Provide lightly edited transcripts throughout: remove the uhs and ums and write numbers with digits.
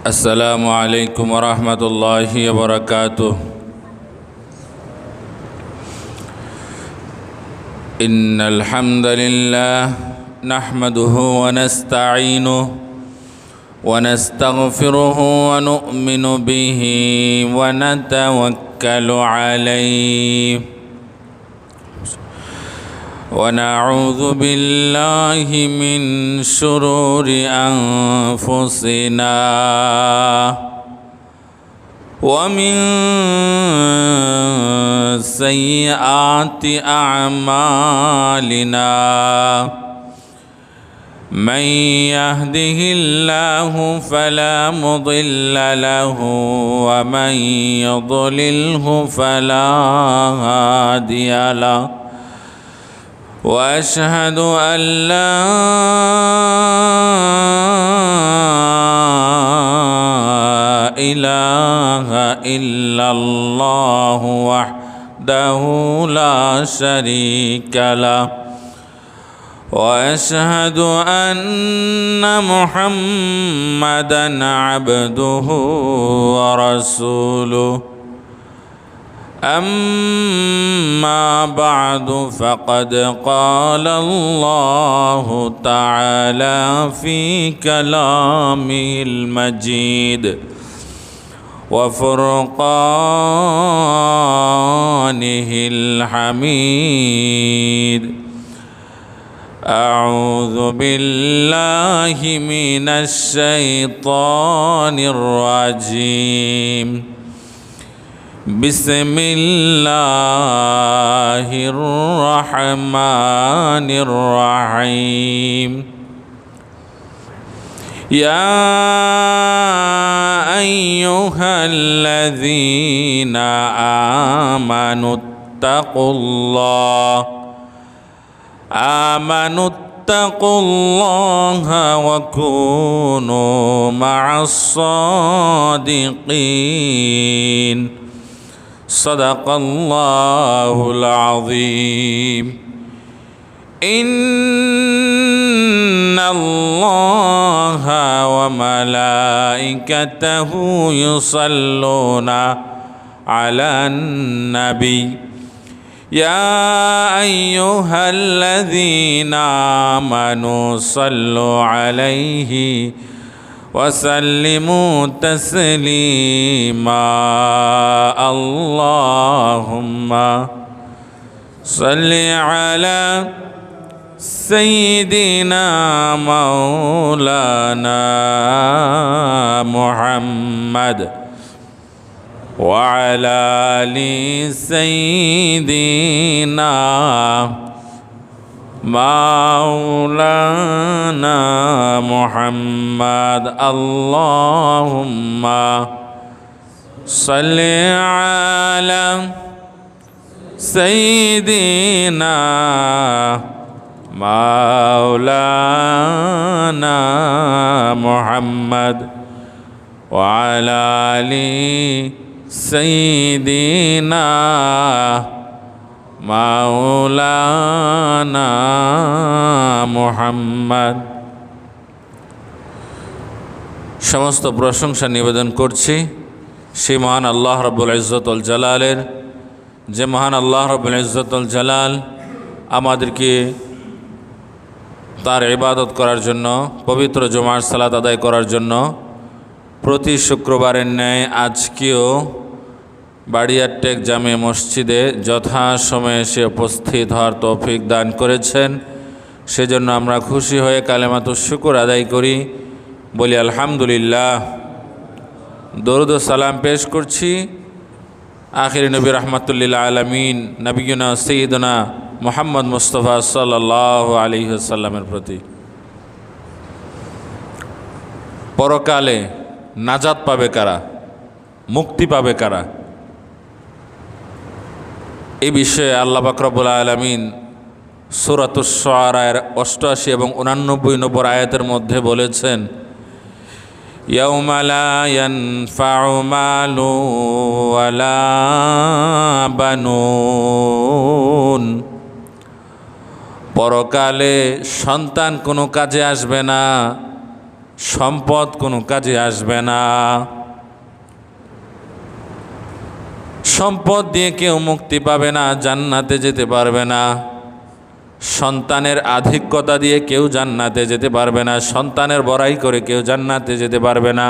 السلام عليكم ورحمة الله وبركاته. إن الحمد لله نحمده ونستعينه ونستغفره ونؤمن به ونتوكل عليه ونعوذ بالله من شرور أنفسنا ومن سيئات أعمالنا من يهده الله فلا مضل له ومن يضلله فلا هادي له وأشهد أن لا إله إلا الله وحده لا شريك له وأشهد أن محمدًا عبده ورسوله. أما بعد فقد قال الله تعالى في كلامه المجيد وفرقانه الحميد. أعوذ بالله من الشيطان الرجيم. بسم الله الرحمن الرحيم. يا أيها الذين آمنوا اتقوا الله وكونوا مع الصادقين. صدق الله العظيم. إن الله وملائكته يصلون على النبي يا أيها الذين آمنوا صلوا عليه وسلموا تسليما. اللهم صل على سيدنا مولانا محمد وعلى آل سيدنا مولانا محمد. اللهم صل على سيدنا مولانا محمد وعلى آل سيدنا মাওলানা মুহাম্মদ। সমস্ত প্রশংসা নিবেদন করছি সেই মহান আল্লাহ রাব্বুল ইজ্জতুল জালালের, যে মহান আল্লাহ রাব্বুল ইজ্জতুল জালাল আমাদেরকে তার ইবাদত করার জন্য, পবিত্র জুমার সালাত আদায় করার জন্য প্রতি শুক্রবারের ন্যায় আজকেও বাড়িয়ারটেক জামে মসজিদে যথাসময়ে এসে উপস্থিত হওয়ার তৌফিক দান করেছেন। সেজন্য আমরা খুশি হয়ে কালেমাতুশ শুকর আদায় করি, বলি আলহামদুলিল্লাহ। দরুদ ও সালাম পেশ করছি আখির নবী রাহমাতুল্লিল আলামিন নবিয়ুনা সাইয়্যিদুনা মুহাম্মদ মুস্তাফা সাল্লাল্লাহু আলাইহি ওয়াসাল্লামের প্রতি। পরকালে নাজাত পাবে কারা, মুক্তি পাবে কারা, এই বিষয়ে আল্লাহ পাক রব্বুল আলামিন সূরাতুশ শুআরার 88 এবং 89 নম্বর আয়াতের মধ্যে বলেছেন, ইয়াউমা লা ইয়ানফাউ মালু ওয়ালা বানুন। পরকালে সন্তান কোনো কাজে আসবে না, সম্পদ কোনো কাজে আসবে না। সম্পদ দিয়ে কেউ মুক্তি পাবে না, জান্নাতে যেতে পারবে না। সন্তানের আধিক্যতা দিয়ে কেউ জান্নাতে যেতে পারবে না, সন্তানের বড়াই করে কেউ জান্নাতে যেতে পারবে না।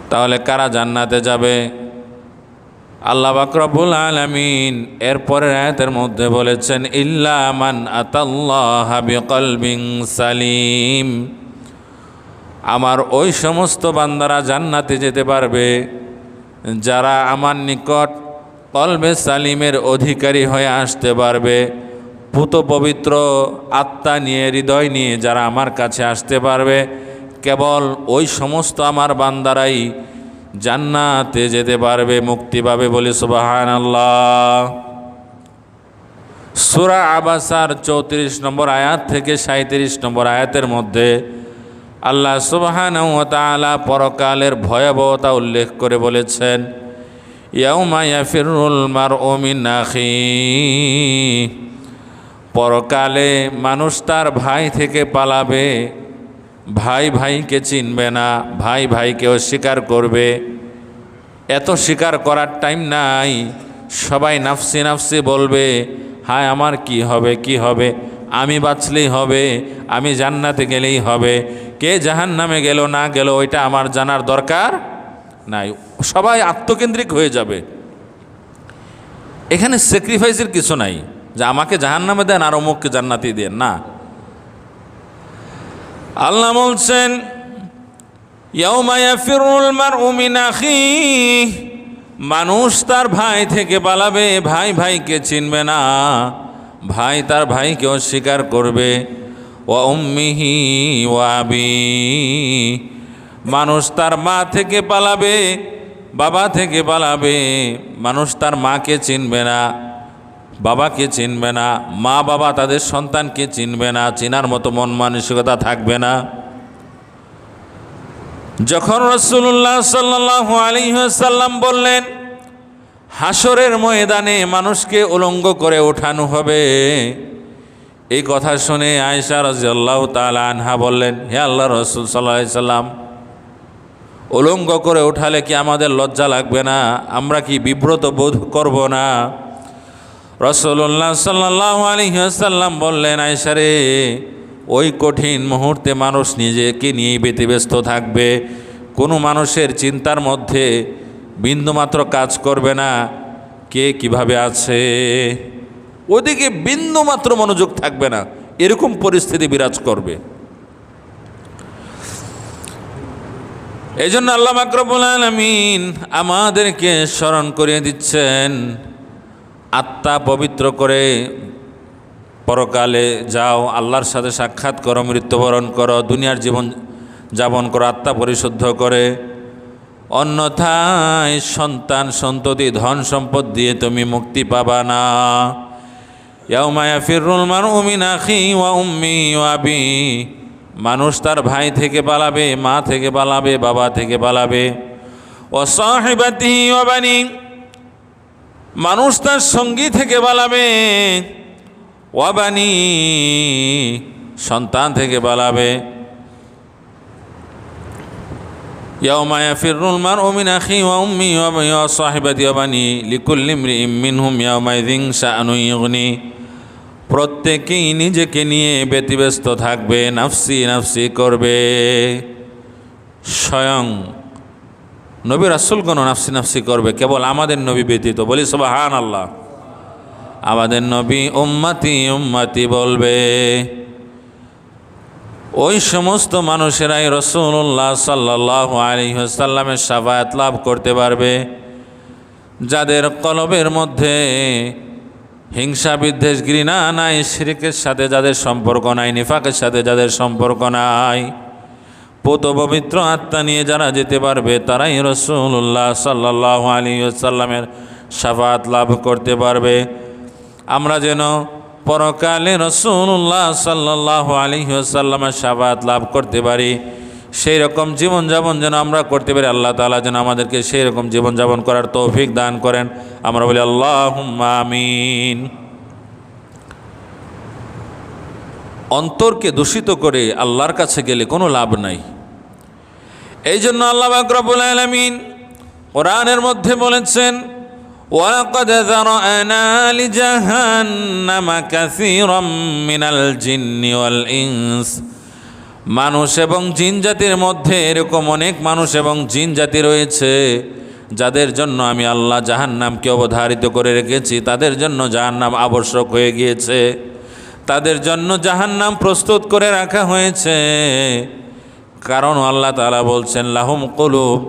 তাহলে কারা জান্নাতে যাবে? আল্লাহ পাক রব্বুল আলামিন এরপরের আয়াতের মধ্যে বলেছেন, ইল্লা মান আতাল্লাহা বিকলবিন সালিম। আমার ওই সমস্ত বান্দারা জান্নাতে যেতে পারবে যারা আমার নিকট কলবে সালিমের অধিকারী হয়ে আসতে পারবে। পুত পবিত্র আত্মা নিয়ে, হৃদয় নিয়ে যারা আমার কাছে আসতে পারবে, কেবল ওই সমস্ত আমার বান্দারাই জান্নাতে যেতে পারবে, মুক্তি পাবে। বলি সুবহানাল্লাহ। সূরা আবাসার 34 নম্বর আয়াত থেকে 37 নম্বর আয়াতের মধ্যে আল্লাহ সুবহানাহু ওয়া তাআলা পরকালের ভয়াবহতা উল্লেখ করে বলেছেন, ইয়াউমা ইয়াফিরুল মারউ মিন আখিহি। পরকালে মানুষ তার ভাই থেকে পালাবে, ভাই ভাইকে চিনবে না, ভাই ভাইকে অস্বীকার করবে। এত স্বীকার করার টাইম নাই, সবাই নাফসি নাফসি বলবে, হায় আমার কি হবে, কি হবে, আমি বাঁচলেই হবে, আমি জান্নাতে গেলেই হবে, কে জাহান্নামে গেল না গেল ওইটা আমার জানার দরকার নাই। সবাই আত্মকেন্দ্রিক হয়ে যাবে। এখানে স্যাক্রিফাইসের কিছু নাই যে আমাকে জাহান্নামে দেন আর অমুককে জান্নাতি দেন, না। আল্লাহ বলছেন, ইয়াউমা ইয়াফিরুল মারউ মিন আখিহি। মানুষ তার ভাই থেকে পালাবে, ভাই ভাইকে চিনবে না, ভাই তার ভাইকে অস্বীকার করবে। ওয়া উম্মিহি ওয়া আবিহি। মানুষ তার মা থেকে পালাবে, বাবা থেকে পালাবে। মানুষ তার মাকে চিনবে না, বাবাকে চিনবে না, মা বাবা তাদের সন্তানকে চিনবে না, চিনার মতো মন মানসিকতা থাকবে না। যখন রাসূলুল্লাহ সাল্লাল্লাহু আলাইহি ওয়াসাল্লাম বললেন, হাসরের ময়দানে মানুষকে উলঙ্গ করে ওঠানো হবে, এই কথা শুনে আয়েশা রাদিয়াল্লাহু তাআলা আনহা বললেন, হে আল্লাহর রাসূল সাল্লাল্লাহু আলাইহি সাল্লাম, উলঙ্গ করে ওঠালে কি আমাদের লজ্জা লাগবে না? আমরা কি বিব্রত বোধ করব না? রাসূলুল্লাহ সাল্লাল্লাহু আলাইহি ওয়াসাল্লাম বললেন, আয়েশা রে, ওই কঠিন মুহূর্তে মানুষ নিজেকে নিয়েই ব্যতিব্যস্ত থাকবে। কোনো মানুষের চিন্তার মধ্যে বিন্দুমাত্র কাজ করবে না কে কিভাবে আছে, ওদিকে বিন্দুমাত্র মনোযোগ থাকবে না, এরকম পরিস্থিতি বিরাজ করবে। এই জন্য আল্লাহ পাক রব্বুল আলামিন আমাদেরকে স্মরণ করিয়ে দিচ্ছেন, আত্মা পবিত্র করে পরকালে যাও, আল্লাহর সাথে সাক্ষাৎ করো, মৃত্যুবরণ করো, দুনিয়ার জীবন যাপন করো আত্মা পরিশুদ্ধ করে। অন্যথায় সন্তান সন্ততি ধন সম্পদ দিয়ে তুমি মুক্তি পাবা না। ইয়াউমা ইয়াফিরুল মারউ মিন আখিহি ওয়া উম্মিহি ওয়া আবিহি। মানুষ তার ভাই থেকে পালাবে, মা থেকে পালাবে, বাবা থেকে পালাবে। ওয়া সাহিবাতিহি ওয়া বানি। মানুষ তার সঙ্গী থেকে পালাবে। ওয়া বানি, সন্তান থেকে পালাবে। ইয়াউমা ইয়াফিরুল মারউ মিন আখিহি ওয়া উম্মিহি ওয়া সাহিবাতিহি ওয়া বানি লিকুল্লি ইমরিইম মিনহুম ইয়াউমাইযিন শাআনুন ইউগনি। প্রত্যেকেই নিজেকে নিয়ে ব্যতিব্যস্ত থাকবে, নাফসি নাফসি করবে। স্বয়ং নবী রাসূলগণ নাফসি নাফসি করবে, কেবল আমাদের নবী ব্যতীত। বলি সুবহানাল্লাহ। আমাদের নবী উম্মতি উম্মতি বলবে। ওই সমস্ত মানুষেরাই রাসূলুল্লাহ সাল্লাল্লাহু আলাইহি ওয়াসাল্লামের শাফায়াত লাভ করতে পারবে, যাদের কলবের মধ্যে হিংসা বিদ্বেষ ঘৃণা নাই, শিরকের সাথে যাদের সম্পর্ক নাই, নিফাকের সাথে যাদের সম্পর্ক নাই, পুত পবিত্র আত্মা নিয়ে যারা যেতে পারবে, তারাই রাসূলুল্লাহ সাল্লাল্লাহু আলাইহি ওয়াসাল্লামের শাফায়াত লাভ করতে পারবে। আমরা যেন পরকালে রাসূলুল্লাহ সাল্লাল্লাহু আলাইহি ওয়াসাল্লামের শাফায়াত লাভ করতে পারি, সেই রকম জীবনযাপন যেন আমরা করতে পারি। আল্লাহ তাআলা যেন আমাদেরকে সেই রকম জীবনযাপন করার তৌফিক দান করেন। আমরা বলি আল্লাহুম্মা আমিন। অন্তরকে দূষিত করে আল্লাহর কাছে গেলে কোনো লাভ নাই। এই জন্য আল্লাহ পাক রব্বুল আলামিন কোরআনের মধ্যে বলেছেন, ওয়ালাকাদ যারা'না লিজাহান্নামা কাসীরাম মিনাল জিন্নি ওয়াল ইনস। মানুষ এবং জিন জাতির মধ্যে এরকম অনেক মানুষ এবং জিন জাতি রয়েছে যাদের জন্য আমি আল্লাহ জাহান্নামকে অবধারিত করে রেখেছি। তাদের জন্য জাহান্নাম আবশ্যক হয়ে গিয়েছে, তাদের জন্য জাহান্নাম প্রস্তুত করে রাখা হয়েছে। কারণ আল্লাহ তাআলা বলছেন, লাহুম কুলুব,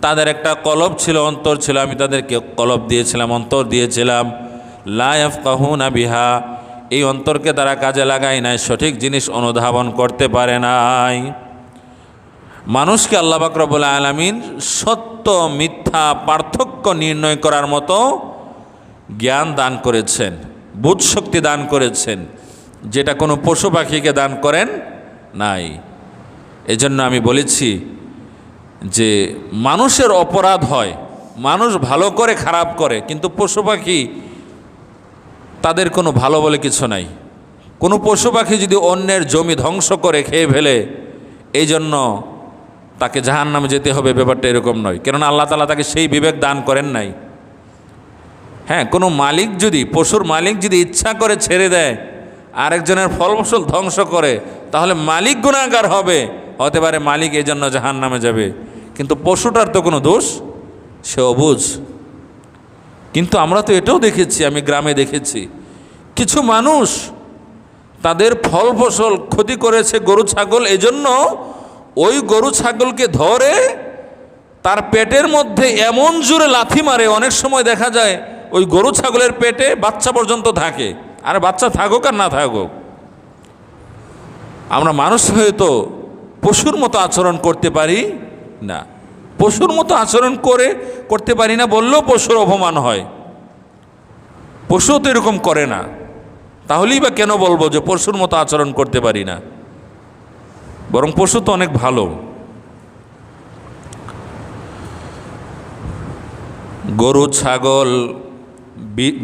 তাদের একটা কলব ছিল, অন্তর ছিল, আমি তাদেরকে কলব দিয়েছিলাম, অন্তর দিয়েছিলাম। লা ইয়াফকাহুনা বিহা, এই অন্তরকে তারা কাজে লাগায় নাই, সঠিক জিনিস অনুধাবন করতে পারে নাই। মানুষকে আল্লাহ পাক রব্বুল আলামিন সত্য মিথ্যা পার্থক্য নির্ণয় করার মতো জ্ঞান দান করেছেন, বুঝশক্তি দান করেছেন, যেটা কোনো পশু পাখিকে দান করেন নাই। এজন্য আমি বলেছি যে মানুষের অপরাধ হয়, মানুষ ভালো করে খারাপ করে, কিন্তু পশু পাখি তাদের কোনো ভালো বলে কিছু নাই। কোনো পশু পাখি যদি অন্যের জমি ধ্বংস করে খেয়ে ফেলে, এই জন্য তাকে জাহান্নামে যেতে হবে, ব্যাপারটা এরকম নয়। কেননা আল্লাহ তাআলা তাকে সেই বিবেক দান করেন নাই। হ্যাঁ, কোনো মালিক যদি, পশুর মালিক যদি ইচ্ছা করে ছেড়ে দেয়, আরেকজনের ফল ফসল ধ্বংস করে, তাহলে মালিক গুনাহগার হবে, হতে পারে মালিক এই জন্য জাহান্নামে যাবে, কিন্তু পশুটার তো কোনো দোষ, সে অবুঝ। কিন্তু আমরা তো এটাও দেখেছি, আমি গ্রামে দেখেছি কিছু মানুষ তাদের ফল ফসল ক্ষতি করেছে গরু ছাগল, এজন্য ওই গরু ছাগলকে ধরে তার পেটের মধ্যে এমন জোরে লাথি মারে, অনেক সময় দেখা যায় ওই গরু ছাগলের পেটে বাচ্চা পর্যন্ত থাকে। আর বাচ্চা থাকুক আর না থাকুক, আমরা মানুষ হয়তো পশুর মতো আচরণ করতে পারি না। পশুর মতো আচরণ করতে পারি না বললেও পশুর অপমান হয়। পশু তো এরকম করে না, তাহলেই বা কেন বলবো যে পশুর মতো আচরণ করতে পারি না? বরং পশু তো অনেক ভালো। গরু ছাগল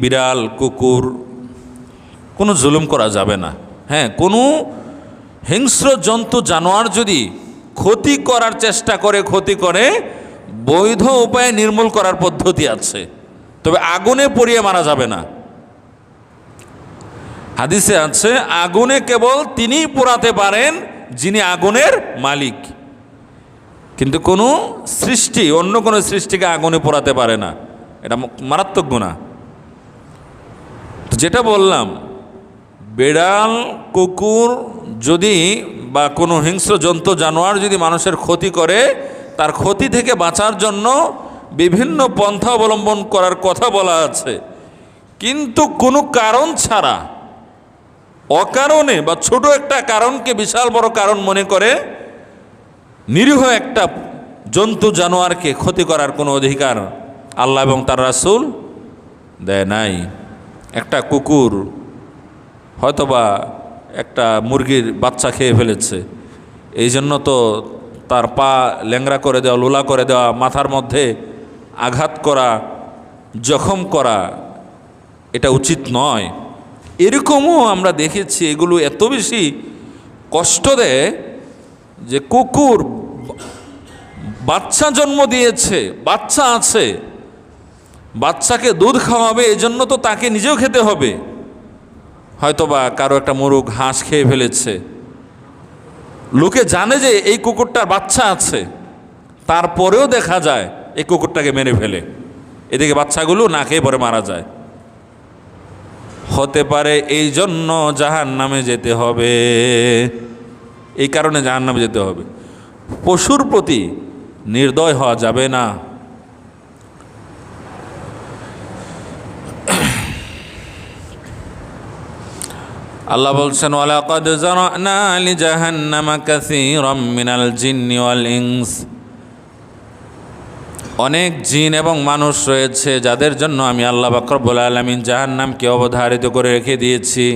বিড়াল কুকুর কোনো জুলুম করা যাবে না। হ্যাঁ, কোনো হিংস্র জন্তু জানোয়ার যদি ক্ষতি করার চেষ্টা করে, ক্ষতি করে, বৈধ উপায়ে নির্মূল করার পদ্ধতি আছে, তবে আগুনে পুড়িয়ে মারা যাবে না। হাদিসে আছে, আগুনে কেবল তিনিই পোড়াতে পারেন যিনি আগুনের মালিক, কিন্তু কোনো সৃষ্টি অন্য কোনো সৃষ্টিকে আগুনে পোড়াতে পারে না। এটা মারাত্মক গুনাহ। যেটা বললাম, বেড়াল কুকুর যদি বা কোনো হিংস্র জন্তু জানোয়ার যদি মানুষের ক্ষতি করে, তার ক্ষতি থেকে বাঁচার জন্য বিভিন্ন পন্থা অবলম্বন করার কথা বলা আছে। কিন্তু কোনো কারণ ছাড়া, অকারণে বা ছোট একটা কারণকে বিশাল বড় কারণ মনে করে নিরীহ একটা জন্তু জানোয়ারকে ক্ষতি করার কোনো অধিকার আল্লাহ এবং তার রাসূল দেয় নাই। একটা কুকুর হয়তোবা একটা মুরগির বাচ্চা খেয়ে ফেলেছে, এই জন্য তো তার পা ল্যাংড়া করে দেওয়া, লোলা করে দেওয়া, মাথার মধ্যে আঘাত করা, জখম করা, এটা উচিত নয়। এরকমও আমরা দেখেছি, এগুলো এত বেশি কষ্ট দেয় যে কুকুর বাচ্চা জন্ম দিয়েছে, বাচ্চা আছে, বাচ্চাকে দুধ খাওয়াবে, এজন্য তো তাকে নিজেও খেতে হবে। হয়তোবা কারো একটা মোরগ হাঁস খেয়ে ফেলেছে, লোকে জানে যে এই কুকুরটার বাচ্চা আছে, তারপরেও দেখা যায় এই কুকুরটাকে মেরে ফেলে, এদিকে বাচ্চাগুলো না খেয়ে পরে মারা যায়। হতে পারে এই জন্য জাহান্নামে যেতে হবে, এই কারণে জাহান্নামে যেতে হবে। পশুর প্রতি নির্দয় হওয়া যাবে না। আল্লাহ বলছেন, ওয়ালাকাদ যারা'না লিজাহান্নামা কাসীরাম মিনাল জিন্নি ওয়াল ইনস। অনেক জিন এবং মানুষ রয়েছে যাদের জন্য আমি আল্লাহ পাক রব্বুল আলামিন জাহান্নামকে অবধারিত করে রেখে দিয়েছি।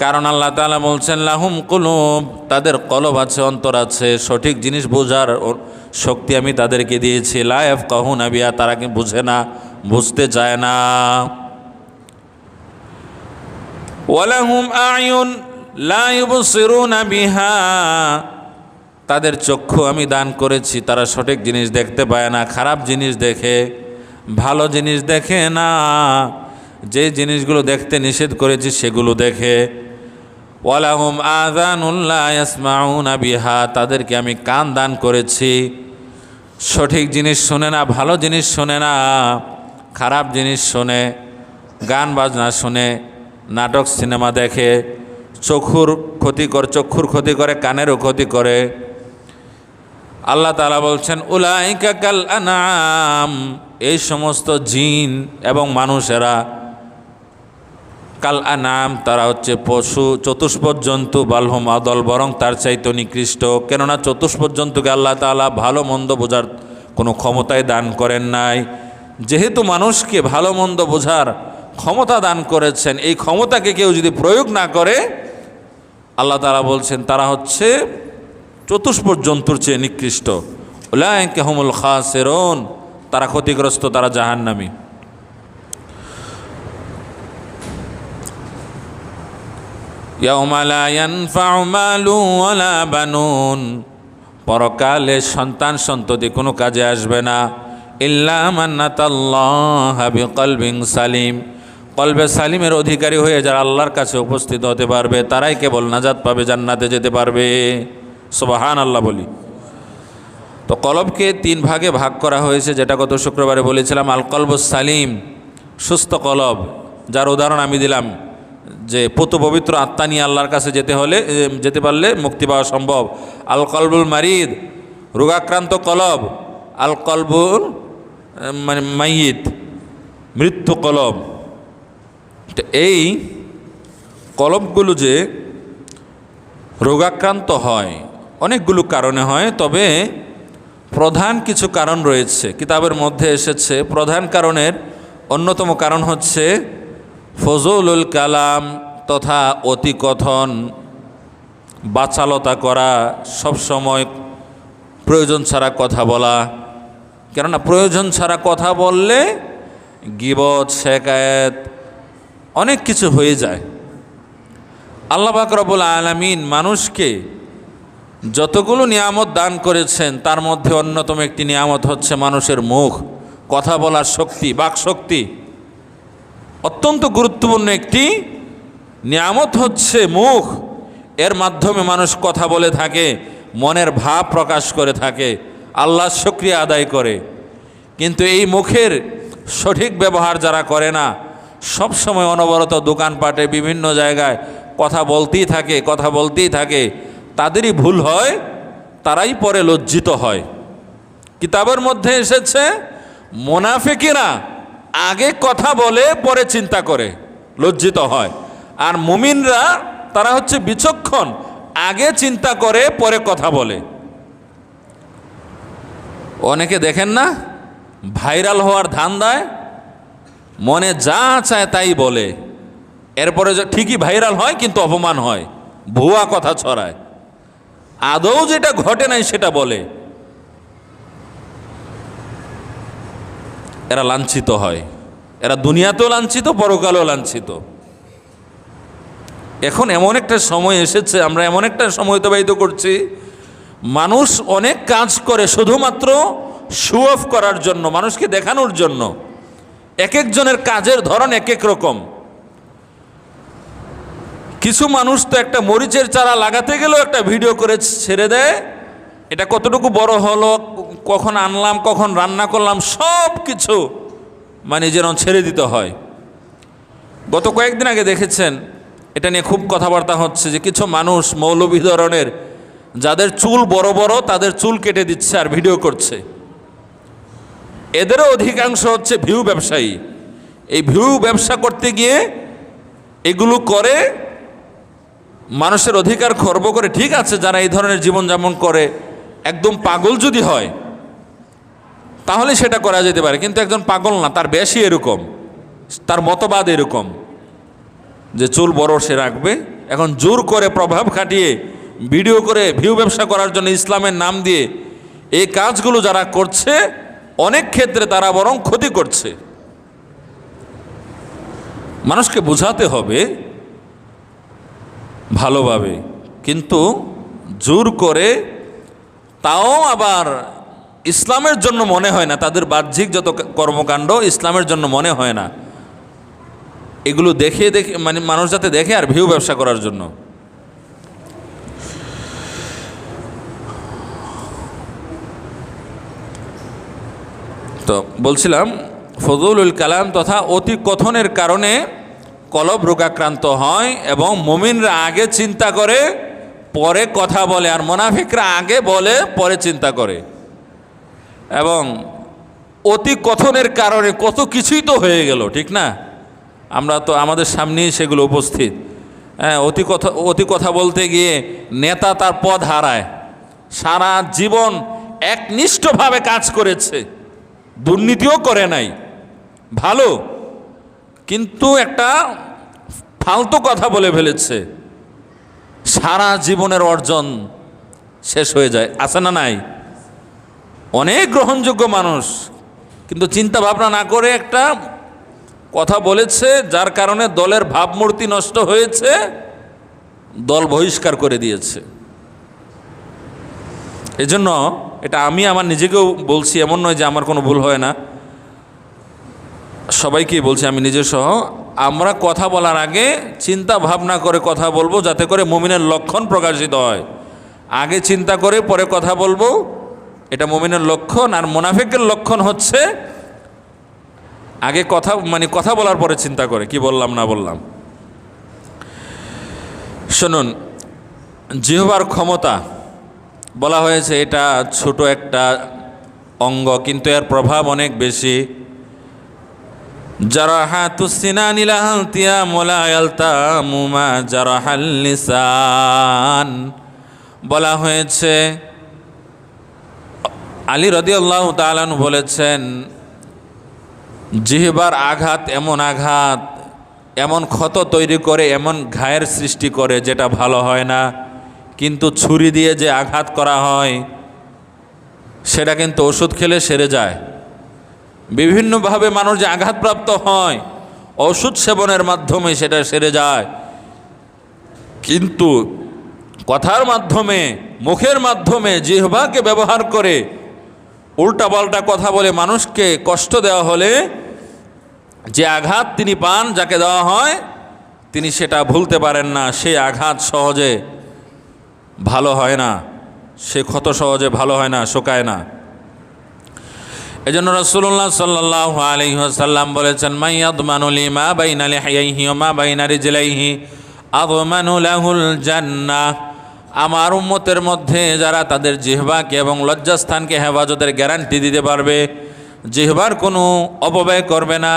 কারণ আল্লাহ তাআলা বলছেন, লাহুম কুলুব, তাদের কলব আছে, অন্তর আছে, সঠিক জিনিস বোঝার শক্তি আমি তাদেরকে দিয়েছি। লা ইয়াফকাহুনা বিহা, তারা কি বুঝে না, বুঝতে চায় না। ওয়ালাহুম আ'য়ুন লা ইউবসিরুনা বিহা, তাদের চক্ষু আমি দান করেছি, তারা সঠিক জিনিস দেখতে পায় না, খারাপ জিনিস দেখে, ভালো জিনিস দেখে না। যে জিনিসগুলো দেখতে নিষেধ করেছি সেগুলো দেখে। ওয়ালাহুম আযানুন লা ইয়াসমাউনা বিহা, তাদেরকে আমি কান দান করেছি, সঠিক জিনিস শোনে না, ভালো জিনিস শোনে না, খারাপ জিনিস শোনে, গান বাজনা শোনে, নাটক সিনেমা দেখে, চক্ষুর ক্ষতি করে, কানেরও ক্ষতি করে। আল্লাহ তাআলা বলছেন উলাইকা কাল আনআম, এই সমস্ত জিন এবং মানুষেরা, কাল আনআম তারা হচ্ছে পশু, চতুষ্পদ জন্তু, বালহুম আদল, বরং তার চাইতে নিকৃষ্ট। কেননা চতুষ্পদ জন্তুকে আল্লাহ তাআলা ভালো মন্দ বোঝার কোনো ক্ষমতাই দান করেন নাই। যেহেতু মানুষকে ভালো মন্দ বোঝার ক্ষমতা দান করেছেন, এই ক্ষমতাকে কেউ যদি প্রয়োগ না করে, আল্লাহ তাআলা বলছেন তারা হচ্ছে চতুষ্পদ জন্তুর চেয়ে নিকৃষ্ট। উলাইকা হুমুল খাসিরুন, তারা ক্ষতিগ্রস্ত, তারা জাহান্নামী। ইয়াউমা লা ইয়ানফাউ মালু ওয়ালা বানুন, পরকালে সন্তান সন্ততি কোনো কাজে আসবে না। ইল্লা মান আতাল্লাহা বিকলবিন সালিম, কলবে সালিমের অধিকারী হয়ে যারা আল্লাহর কাছে উপস্থিত হতে পারবে তারাই কেবল নাজাত পাবে, জান্নাতে যেতে পারবে। সুবহানাল্লাহ বলি। তো কলবকে 3 ভাগে ভাগ করা হয়েছে, যেটা গত শুক্রবারে বলেছিলাম। আল কলবুস সালিম, সুস্থ কলব, যার উদাহরণ আমি দিলাম যে পুত পবিত্র আত্মা নিয়ে আল্লাহর কাছে যেতে পারলে মুক্তি পাওয়া সম্ভব। আল কলবুল মারিদ, রোগাক্রান্ত কলব। আল কলবুল মানে মাইয়িত, মৃত্যু কলব। তো এই কলবগুলো যে রোগাক্রান্ত হয় অনেকগুলো কারণে হয়, তবে প্রধান কিছু কারণ রয়েছে, কিতাবের মধ্যে এসেছে। প্রধান কারণের অন্যতম কারণ হচ্ছে ফজলুল কালাম, তথা অতিকথন, বাচালতা করা, সব সময় প্রয়োজন ছাড়া কথা বলা। কেননা প্রয়োজন ছাড়া কথা বললে গীবত, শিকায়েত, অনেক কিছু হয়ে যায়। আল্লাহ পাক রব্বুল আলামিন মানুষকে যতগুলো নিয়ামত দান করেছেন তার মধ্যে অন্যতম একটি নিয়ামত হচ্ছে মানুষের মুখ, কথা বলার শক্তি, বাকশক্তি। অত্যন্ত গুরুত্বপূর্ণ একটি নিয়ামত হচ্ছে মুখ। এর মাধ্যমে মানুষ কথা বলে থাকে, মনের ভাব প্রকাশ করে থাকে, আল্লাহর শুকরিয়া আদায় করে। কিন্তু এই মুখের সঠিক ব্যবহার যারা করে না, সব সময় অনবরত দোকানপাটে বিভিন্ন জায়গায় কথা বলতেই থাকে, তাদেরই ভুল হয়, তারাই পরে লজ্জিত হয়। কিতাবের মধ্যে এসেছে মুনাফিকরা আগে কথা বলে পরে চিন্তা করে, লজ্জিত হয়। আর মুমিনরা তারা হচ্ছে বিচক্ষণ, আগে চিন্তা করে পরে কথা বলে। অনেকে দেখেন না, ভাইরাল হওয়ার ধান্দায় মনে যা চায় তাই বলে, এরপরে ঠিকই ভাইরাল হয় কিন্তু অপমান হয়, ভুয়া কথা ছড়ায়, আদৌ যেটা ঘটে নাই সেটা বলে। এরা লাঞ্ছিত হয়, এরা দুনিয়াতেও লাঞ্ছিত, পরকালেও লাঞ্ছিত। এখন এমন একটা সময় এসেছে, আমরা এমন একটা সময় অতিবাহিত করছি, মানুষ অনেক কাজ করে শুধুমাত্র শো অফ করার জন্য, মানুষকে দেখানোর জন্য। এক একজনের কাজের ধরন এক এক রকম। কিছু মানুষ তো একটা মরিচের চারা লাগাতে গেলেও একটা ভিডিও করে ছেড়ে দেয়, এটা কতটুকু বড় হলো, কখন আনলাম, কখন রান্না করলাম, সব কিছু মানে যেন ছেড়ে দিতে হয়। গত কয়েকদিন আগে দেখেছেন, এটা নিয়ে খুব কথাবার্তা হচ্ছে যে কিছু মানুষ মৌলবী ধরনের, যাদের চুল বড় বড় তাদের চুল কেটে দিচ্ছে আর ভিডিও করছে। এদেরও অধিকাংশ হচ্ছে ভিউ ব্যবসায়ী। এই ভিউ ব্যবসা করতে গিয়ে এগুলো করে, মানুষের অধিকার খর্ব করে। ঠিক আছে, যারা এই ধরনের জীবনযাপন করে, একদম পাগল যদি হয় তাহলে সেটা করা যেতে পারে, কিন্তু একজন পাগল না, তার বেশি এরকম, তার মতবাদ এরকম যে চুল বড় সে রাখবে। এখন জোর করে প্রভাব খাটিয়ে ভিডিও করে ভিউ ব্যবসা করার জন্য ইসলামের নাম দিয়ে এই কাজগুলো যারা করছে, অনেক ক্ষেত্রে তারা বরং ক্ষতি করছে। মানুষকে বোঝাতে হবে, ভালোভাবে, কিন্তু জোর করে তাও আবার ইসলামের জন্য মনে হয় না, তাদের বাহ্যিক যত কর্মকাণ্ড ইসলামের জন্য মনে হয় না, এগুলো দেখে মানে মানুষ যাতে দেখে আর ভিউ ব্যবসা করার জন্য। তো বলছিলাম ফজলুল কালাম তথা অতি কথনের কারণে কলব রোগাক্রান্ত হয় এবং মুমিনরা আগে চিন্তা করে পরে কথা বলে, আর মুনাফিকরা আগে বলে পরে চিন্তা করে। এবং অতি কথনের কারণে কত কিছুই তো হয়ে গেল, ঠিক না? আমরা তো আমাদের সামনেই সেগুলো উপস্থিত। হ্যাঁ, অতি কথা বলতে গিয়ে নেতা তার পদ হারায়, সারা জীবন একনিষ্ঠভাবে কাজ করেছে, দুর্নীতিও করে নাই, ভালো, কিন্তু একটা ফালতু কথা বলে ফেলেছে, সারা জীবনের অর্জন শেষ হয়ে যায়। আছে না নাই? অনেক গ্রহণযোগ্য মানুষ, কিন্তু চিন্তা ভাবনা না করে একটা কথা বলেছে, যার কারণে দলের ভাবমূর্তি নষ্ট হয়েছে, দল বহিষ্কার করে দিয়েছে। এজন্য এটা আমি আমার নিজেকেও বলছি, এমন নয় যে আমার কোনো ভুল হয় না, সবাইকেই বলছি, আমি নিজে সহ, আমরা কথা বলার আগে চিন্তা ভাবনা করে কথা বলবো, যাতে করে মুমিনের লক্ষণ প্রকাশিত হয়। আগে চিন্তা করে পরে কথা বলবো, এটা মুমিনের লক্ষণ। আর মুনাফিকের লক্ষণ হচ্ছে আগে কথা বলার পরে চিন্তা করে কি বললাম না বললাম। শুনুন, জিহ্বার ক্ষমতা বলা হয়েছে এটা ছোট একটা অঙ্গ, কিন্তু এর প্রভাব অনেক বেশি। জারাহাতুস সিনানি লাহালতিয়া মোলা ইয়ালতামু মা জারাহাল লিসান। বলা হয়েছে, আলী রাদিয়াল্লাহু তাআলা আনহু বলেছেন, জিহ্বার আঘাত এমন আঘাত, এমন ক্ষত তৈরি করে, এমন ঘায়ের সৃষ্টি করে যেটা ভালো হয় না। কিন্তু ছুরি দিয়ে যে আঘাত করা হয় সেটা কিন্তু ওষুধ খেলে সেরে যায়। বিভিন্নভাবে মানুষ যে আঘাতপ্রাপ্ত হয় ওষুধ সেবনের মাধ্যমে সেটা সেরে যায়, কিন্তু কথার মাধ্যমে, মুখের মাধ্যমে জিহ্বাকে ব্যবহার করে উল্টাপাল্টা কথা বলে মানুষকে কষ্ট দেওয়া হলে যে আঘাত তিনি পান, যাকে দেওয়া হয়, তিনি সেটা ভুলতে পারেন না। সেই আঘাত সহজে ভালো হয় না, সে ক্ষত সহজে ভালো হয় না, শোকায় না। এজন্য রাসূলুল্লাহ সাল্লাল্লাহু আলাইহি ওয়াসাল্লাম বলেছেন, মাইয়াদমানু লিমা বাইনা লিহিয়াইহি ওয়া মা বাইনা রিজলাইহি আযমানু লাহুল জান্নাহ। আমার উম্মতের মধ্যে যারা তাদের জিহ্বাকে এবং লজ্জাস্থানকে হেফাজতের গ্যারান্টি দিতে পারবে, জিহ্বার কোনো অপব্যয় করবে না,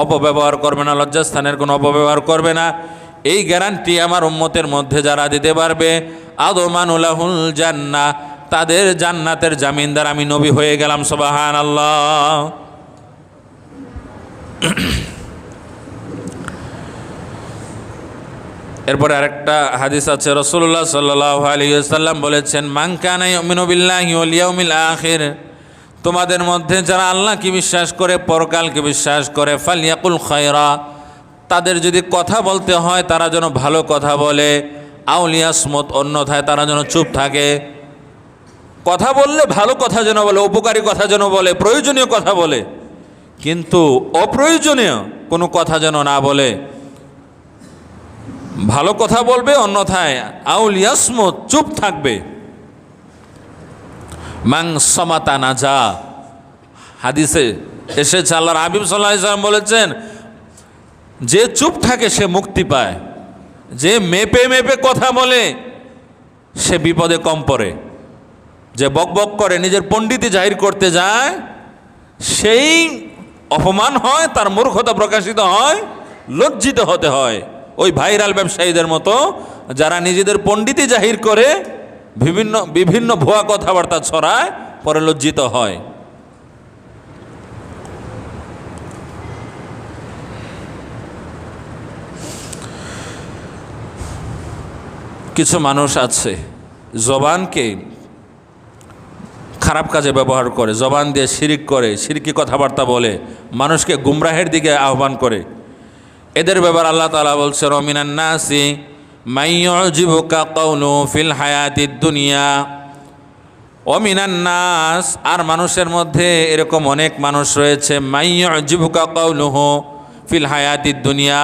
অপব্যবহার করবে না, লজ্জাস্থানের কোনো অপব্যবহার করবে না, এই গ্যারান্টি আমার উম্মতের মধ্যে যারা দিতে পারবে, আযমানু লাহুল জান্নাহ, তাদের জান্নাতের জামিনদার আমি নবী হয়ে গেলাম। সুবহানাল্লাহ। এরপরে আরেকটা হাদিস আছে, রাসূলুল্লাহ সাল্লাল্লাহু আলাইহি ওয়াসাল্লাম বলেছেন, মান কানা ইউমিনু বিল্লাহি ওয়াল ইয়াউমিল আখির, তোমাদের মধ্যে যারা আল্লাহকে বিশ্বাস করে, পরকালকে বিশ্বাস করে, ফালইয়াকুল খায়রা, তাদের যদি কথা বলতে হয় তারা যেন ভালো কথা বলে, আও লিয়াসমুত, অন্যথায় তারা যেন চুপ থাকে। কথা বললে ভালো কথা যেন বলে, উপকারী কথা যেন বলে, প্রয়োজনীয় কথা বলে, কিন্তু অপ্রয়োজনীয় কোনো কথা যেন না বলে। ভালো কথা বলবে, অন্যথায় আউল ইয়াসমুত, চুপ থাকবে। মান সামাতা নাজা, হাদিসে এসেছে, আল্লাহর হাবিব সাল্লাল্লাহু আলাইহি ওয়াসাল্লাম বলেছেন, যে চুপ থাকে সে মুক্তি পায়, যে মেপে মেপে কথা বলে সে বিপদে কম পড়ে, যে বকবক করে নিজের পণ্ডিতি জাহির করতে যায় সেই অপমান হয়, তার মূর্খতা প্রকাশিত হয়, লজ্জিত হতে হয়। ওই ভাইরাল ব্যবসায়ীদের মতো যারা নিজেদের পণ্ডিতি জাহির করে বিভিন্ন ভুয়া কথাবার্তা ছড়ায়, পরে লজ্জিত হয়। কিছু মানুষ আছে জবানকে খারাপ কাজে ব্যবহার করে, জবান দিয়ে শিরিক করে, শিরকি কথাবার্তা বলে, মানুষকে গুমরাহের দিকে আহ্বান করে। এদের ব্যাপার আল্লাহ তাআলা বলছেন, ওয়া মিনান নাসি মান ইউজিবুকা কাউলুহু ফিল হায়াতিদ দুনিয়া ওয়া মিনান নাস, আর মানুষের মধ্যে এরকম অনেক মানুষ রয়েছে, মান ইউজিবুকা কাউলুহু ফিল হায়াতিদ দুনিয়া,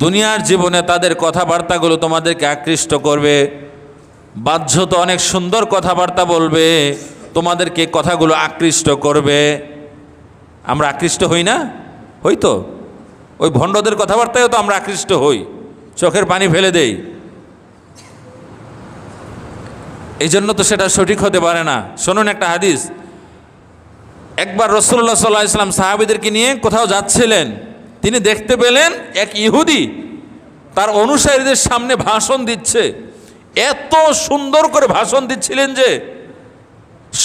দুনিয়ার জীবনে তাদের কথাবার্তাগুলো তোমাদেরকে আকৃষ্ট করবে, বাহ্যত অনেক সুন্দর কথাবার্তা বলবে, তোমাদেরকে কথাগুলো আকৃষ্ট করবে। আমরা আকৃষ্ট হই না? হই তো। ওই ভণ্ডদের কথাবার্তায়ও তো আমরা আকৃষ্ট হই, চোখের পানি ফেলে দেই। এই জন্য তো সেটা সঠিক হতে পারে না। শুনুন একটা হাদিস। একবার রাসূলুল্লাহ সাল্লাল্লাহু আলাইহি ওয়াসাল্লাম সাহাবীদেরকে নিয়ে কোথাও যাচ্ছিলেন, তিনি দেখতে পেলেন এক ইহুদি তার অনুসারীদের সামনে ভাষণ দিচ্ছে। এত সুন্দর করে ভাষণ দিচ্ছিলেন যে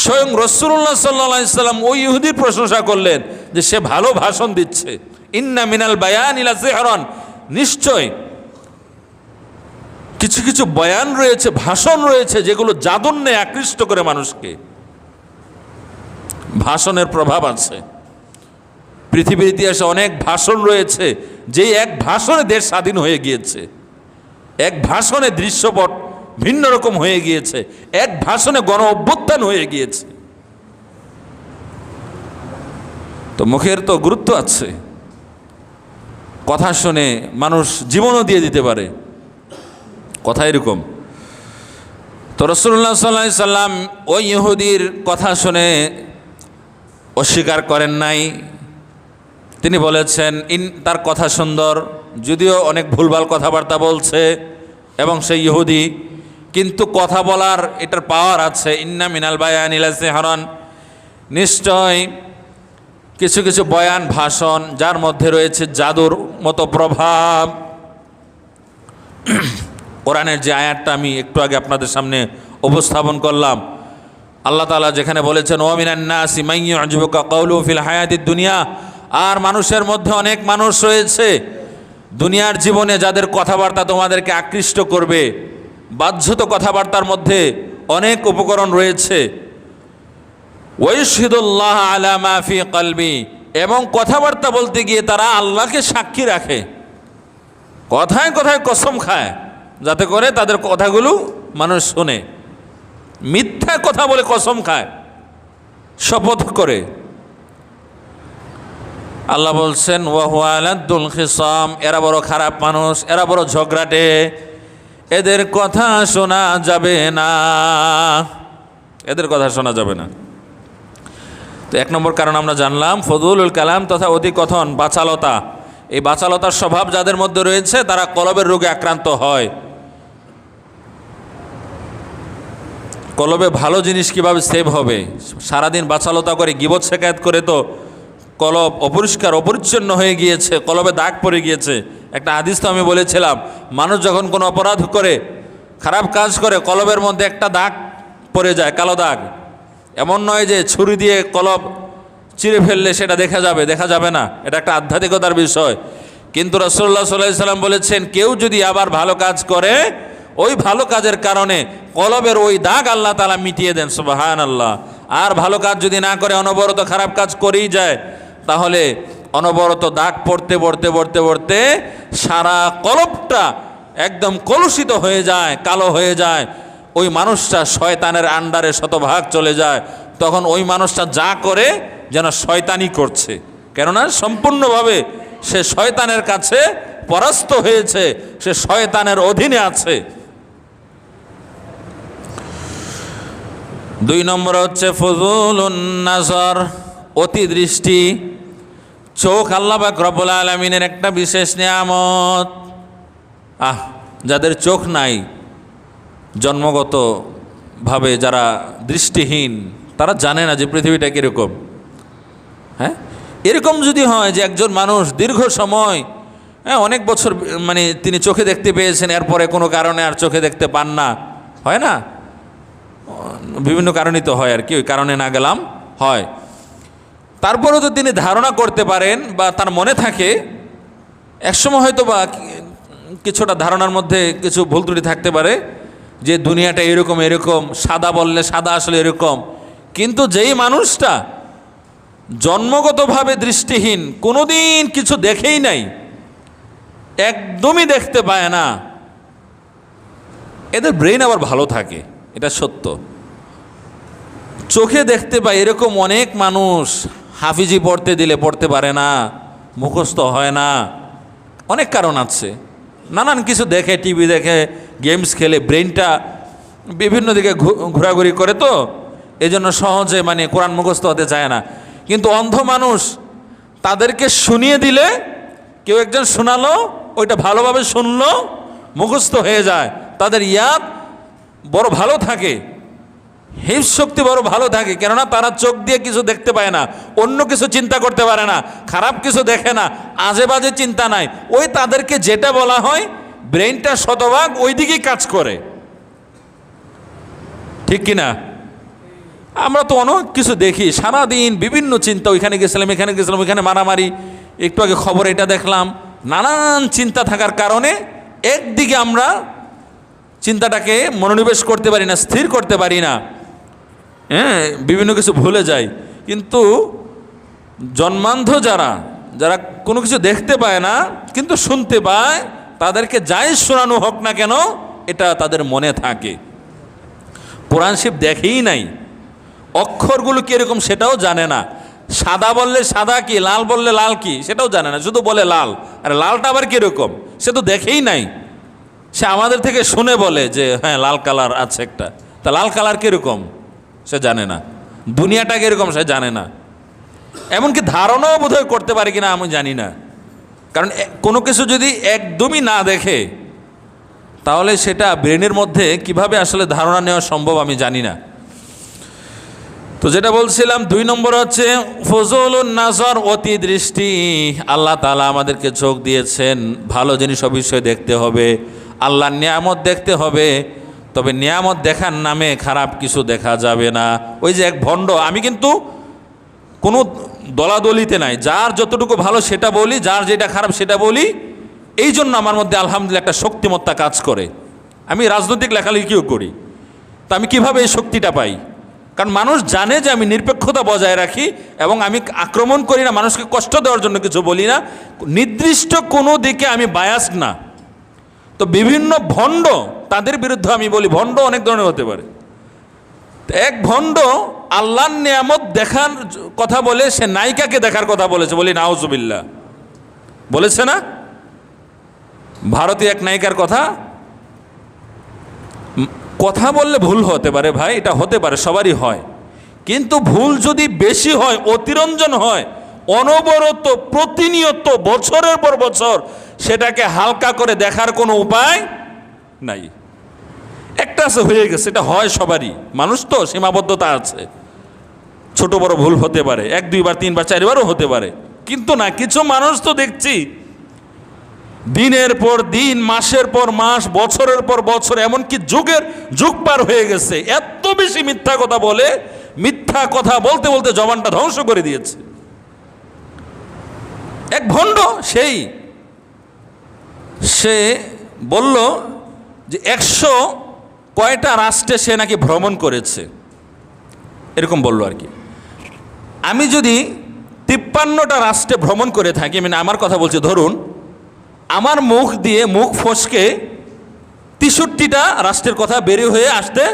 স্বয়ং রাসূলুল্লাহ সাল্লাল্লাহু আলাইহি ওয়াসাল্লাম ওই ইহুদির প্রশংসা করলেন যে সে ভালো ভাষণ দিচ্ছে। ইন্না মিনাল বায়ানি লা সিহরান, নিশ্চয় কিছু কিছু বয়ান রয়েছে, ভাষণ রয়েছে যেগুলো জাদুর ন্যায় আকৃষ্ট করে মানুষকে। ভাষণের প্রভাব আছে। পৃথিবীর ইতিহাসে অনেক ভাষণ রয়েছে, যেই এক ভাষণে দেশ স্বাধীন হয়ে গিয়েছে, এক ভাষণে দৃশ্যপট ভিন্ন রকম হয়ে গিয়েছে, এক ভাষণে গণ অভ্যুত্থান হয়ে গিয়েছে। তো মুখের তো গুরুত্ব আছে। কথা শুনে মানুষ জীবনও দিয়ে দিতে পারে, কথা এরকম। তো রাসূলুল্লাহ সাল্লাল্লাহু আলাইহি সাল্লাম ওই ইহুদির কথা শুনে অস্বীকার করেন নাই। তিনি বলেছেন তার কথা সুন্দর, যদিও অনেক ভুলভাল কথাবার্তা বলছে এবং সেই ইহুদি, কিন্তু কথা বলার এটার পাওয়ার আছে। ইন্না মিনাল বায়ানি লা সিহরান, নিশ্চয় কিছু কিছু বয়ান ভাষণ যার মধ্যে রয়েছে জাদুর মতো প্রভাব। কোরআনের যে আয়াতটা আমি একটু আগে আপনাদের সামনে উপস্থাপন করলাম, আল্লাহ তাআলা যেখানে বলেছেন ওয়া মিনান নাসি মান ইউজিবুকা কাউলুহু ফিল হায়াতিদ দুনিয়া, আর মানুষের মধ্যে অনেক মানুষ রয়েছে দুনিয়ার জীবনে যাদের কথাবার্তা তোমাদেরকে আকৃষ্ট করবে। বাহ্যত কথাবার্তার মধ্যে অনেক উপকরণ রয়েছে। ওয়াইশহিদুল্লাহ আলা মা ফি কলবি, এবং কথাবার্তা বলতে গিয়ে তারা আল্লাহকে সাক্ষী রাখে, কথায় কথায় কসম খায় যাতে করে তাদের কথাগুলো মানুষ শোনে। মিথ্যা কথা বলে কসম খায়, শপথ করে। আল্লাহ বলছেন ওয়া হুয়া আলাদ্দুল খিসাম, এরা বড় খারাপ মানুষ, এরা বড় ঝগড়াটে, এদের কথা শোনা যাবে না, এদের কথা শোনা যাবে না। তো এক নম্বর কারণ আমরা জানলাম ফজলুল কালাম তথা অধিকথন, বাচালতা। এই বাচালতার স্বভাব যাদের মধ্যে রয়েছে তারা কলবের রোগে আক্রান্ত হয়। কলবে ভালো জিনিস কিভাবে সেভ হবে, সারাদিন বাচালতা করে গীবত শেকায়েত করে তো কলব অপরিষ্কার অপরিচ্ছন্ন হয়ে গিয়েছে, কলবে দাগ পড়ে গিয়েছে। একটা হাদিস তো আমি বলেছিলাম, মানুষ যখন কোনো অপরাধ করে, খারাপ কাজ করে, কলবের মধ্যে একটা দাগ পড়ে যায়, কালো দাগ। এমন নয় যে ছুরি দিয়ে কলব চিরে ফেললে সেটা দেখা যাবে, দেখা যাবে না, এটা একটা আধ্যাত্মিকতার বিষয়। কিন্তু রাসূলুল্লাহ সাল্লাল্লাহু আলাইহি ওয়াসাল্লাম বলেছেন কেউ যদি আবার ভালো কাজ করে, ওই ভালো কাজের কারণে কলবের ওই দাগ আল্লাহ তাআলা মিটিয়ে দেন, সুবহানাল্লাহ। আর ভালো কাজ যদি না করে, অনবরত খারাপ কাজ করেই যায়, তাহলে অনবরত দাগ পড়তে পড়তে পড়তে পড়তে সারা কলবটা একদম কলুষিত হয়ে যায়, কালো হয়ে যায়। ওই মানুষটা শয়তানের আন্ডারে শতভাগ চলে যায়। তখন ওই মানুষটা যা করে যেন শয়তানি করছে, কেননা সম্পূর্ণভাবে সে শয়তানের কাছে পরাস্ত হয়েছে, সে শয়তানের অধীনে আছে। 2 নম্বর হচ্ছে ফজলুন নাজর, অতি দৃষ্টি। চোখ আল্লাহ পাক রব্বুল আলামিনের একটা বিশেষ নিয়ামত। যাদের চোখ নাই, জন্মগতভাবে যারা দৃষ্টিহীন, তারা জানে না যে পৃথিবীটা কীরকম। হ্যাঁ, এরকম যদি হয় যে একজন মানুষ দীর্ঘ সময়, অনেক বছর মানে তিনি চোখে দেখতে পেয়েছেন, এরপরে কোনো কারণে আর চোখে দেখতে পান না, হয় না? বিভিন্ন কারণেই তো হয় আর কি, ওই কারণে না গেলাম হয়। তারপরেও তো তিনি ধারণা করতে পারেন বা তার মনে থাকে, একসময় হয়তো বা কিছুটা ধারণার মধ্যে কিছু ভুল ত্রুটি থাকতে পারে যে দুনিয়াটা এরকম এরকম, সাদা বললে সাদা আসলে এরকম। কিন্তু যেই মানুষটা জন্মগতভাবে দৃষ্টিহীন, কোনোদিন কিছু দেখেই নাই, একদমই দেখতে পায় না, এদের ব্রেন আবার ভালো থাকে, এটা সত্য। চোখে দেখতে পাই এরকম অনেক মানুষ হাফিজি পড়তে দিলে পড়তে পারে না, মুখস্থ হয় না, অনেক কারণ আছে। নানান কিছু দেখে, টিভি দেখে, গেমস খেলে, ব্রেনটা বিভিন্ন দিকে ঘোরাঘুরি করে, তো এজন্য সহজে মানে কোরআন মুখস্থ হতে চায় না। কিন্তু অন্ধ মানুষ, তাদেরকে শুনিয়ে দিলে, কেউ একজন শোনালো, ওইটা ভালোভাবে শুনলো, মুখস্থ হয়ে যায়, তাদের ইয়াদ বড় ভালো থাকে, হিফজ শক্তি বড় ভালো থাকে। কেননা তারা চোখ দিয়ে কিছু দেখতে পায় না, অন্য কিছু চিন্তা করতে পারে না, খারাপ কিছু দেখে না, আজে বাজে চিন্তা নাই। ওই তাদেরকে যেটা বলা হয়, ব্রেনটা শতভাগ ওই দিকেই কাজ করে, ঠিক কিনা? আমরা তো অনেক কিছু দেখি, সারাদিন বিভিন্ন চিন্তা, ওইখানে গেছিলাম, এখানে গেছিলাম, ওইখানে মারামারি, একটু আগে খবর এটা দেখলাম, নানান চিন্তা থাকার কারণে একদিকে আমরা চিন্তাটাকে মনোনিবেশ করতে পারি না, স্থির করতে পারি না, হ্যাঁ, বিভিন্ন কিছু ভুলে যাই। কিন্তু জন্মান্ধ যারা যারা কোনো কিছু দেখতে পায় না কিন্তু শুনতে পায়, তাদেরকে যাই শোনানো হোক না কেন, এটা তাদের মনে থাকে। কোরআন শরীফ দেখেই নাই, অক্ষরগুলো কীরকম সেটাও জানে না, সাদা বললে সাদা কি, লাল বললে লাল কি সেটাও জানে না, শুধু বলে লাল। আর লালটা আবার কীরকম সে তো দেখেই নাই, সে আমাদের থেকে শুনে বলে যে হ্যাঁ লাল কালার আছে একটা, তা লাল কালার কীরকম সে জানে না, দুনিয়াটা কীরকম সে জানে না, এমনকি ধারণাও বোধহয় করতে পারে কিনা আমি জানি না। কারণ কোনো কিছু যদি একদমই না দেখে, তাহলে সেটা ব্রেনের মধ্যে কিভাবে আসলে ধারণা নেওয়া সম্ভব আমি জানি না। তো যেটা বলছিলাম, 2 নম্বর হচ্ছে ফজলুন নাজর, অতি দৃষ্টি। আল্লাহ তাআলা আমাদেরকে চোখ দিয়েছেন, ভালো জিনিস অবশ্যই দেখতে হবে, আল্লাহর নিয়ামত দেখতে হবে, তবে নিয়ামত দেখার নামে খারাপ কিছু দেখা যাবে না। ওই যে এক ভণ্ড, আমি কিন্তু কোনো দলাদলিতে নাই, যার যতটুকু ভালো সেটা বলি, যার যেটা খারাপ সেটা বলি, এই জন্য আমার মধ্যে আলহামদুলিল্লাহ একটা শক্তিমত্তা কাজ করে। আমি রাজনৈতিক লেখালেখিও করি, তা আমি কিভাবে এই শক্তিটা পাই? কারণ মানুষ জানে যে আমি নিরপেক্ষতা বজায় রাখি এবং আমি আক্রমণ করি না, মানুষকে কষ্ট দেওয়ার জন্য কিছু বলি না, নির্দিষ্ট কোনো দিকে আমি বায়াসড না। তো বিভিন্ন ভণ্ড, তাদের বিরুদ্ধে আমি বলি, ভণ্ড অনেক ধরনের হতে পারে। এক ভণ্ড আল্লাহর নিয়ামত দেখার কথা বলে, সে নায়িকাকে দেখার কথা বলেছে, বলি নাউজুবিল্লাহ, বলেছে না? ভারতীয় এক নায়িকার কথা, কথা বললে ভুল হতে পারে ভাই, এটা হতে পারে, সবারই হয়, কিন্তু ভুল যদি বেশি হয়, অতিরঞ্জন হয়, অনবরত প্রতিনিয়ত বছরের পর বছর সেটাকে হালকা করে দেখার কোনো উপায় নাই। একটা আছে, হয়ে গেছে, এটা হয় সবারই, মানুষ তো সীমাবদ্ধতা আছে, ছোট বড় ভুল হতে পারে, 1 2 বার 3 বার 4 বারও হতে পারে, কিন্তু না, কিছু মানুষ তো দেখছি দিনের পর দিন, মাসের পর মাস, বছরের পর বছর, এমনকি যুগের যুগ পার হয়ে গেছে, এত বেশি মিথ্যা কথা বলে, মিথ্যা কথা বলতে বলতে জবানটা ধ্বংস করে দিয়েছে। এক ভণ্ড, সে বলল যে 100 কয়টা রাষ্ট্রে সে নাকি ভ্রমণ করেছে, এরকম বলল আর কি। আমি যদি 53টা রাষ্ট্রে ভ্রমণ করে থাকি, মানে আমার কথা বলছি, ধরুন আমার মুখ দিয়ে, মুখ ফসকে 63টা রাষ্ট্রের কথা বেরিয়ে হয়ে আসতে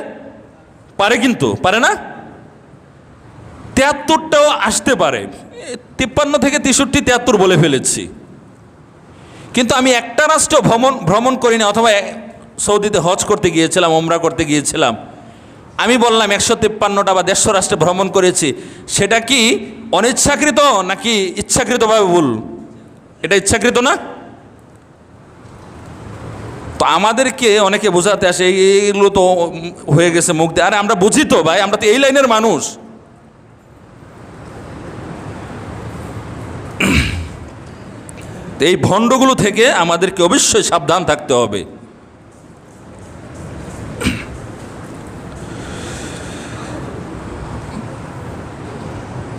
পারে, কিন্তু পারে না, 73টাও আসতে পারে, 53 থেকে 63 73 বলে ফেলেছি। কিন্তু আমি একটা রাষ্ট্র ভ্রমণ করি না, অথবা সৌদিতে হজ করতে গিয়েছিলাম, ওমরা করতে গিয়েছিলাম, আমি বললাম 153টা বা 150 রাষ্ট্রে ভ্রমণ করেছি, সেটা কি অনিচ্ছাকৃত নাকি ইচ্ছাকৃতভাবে ভুল? এটা ইচ্ছাকৃত না? তো আমাদেরকে অনেকে বোঝাতে আসে এইগুলো তো হয়ে গেছে মুখ দিয়ে, আরে আমরা বুঝি তো ভাই, আমরা তো এই লাইনের মানুষ। এই ভণ্ডগুলো থেকে আমাদেরকে অবশ্যই সাবধান থাকতে হবে।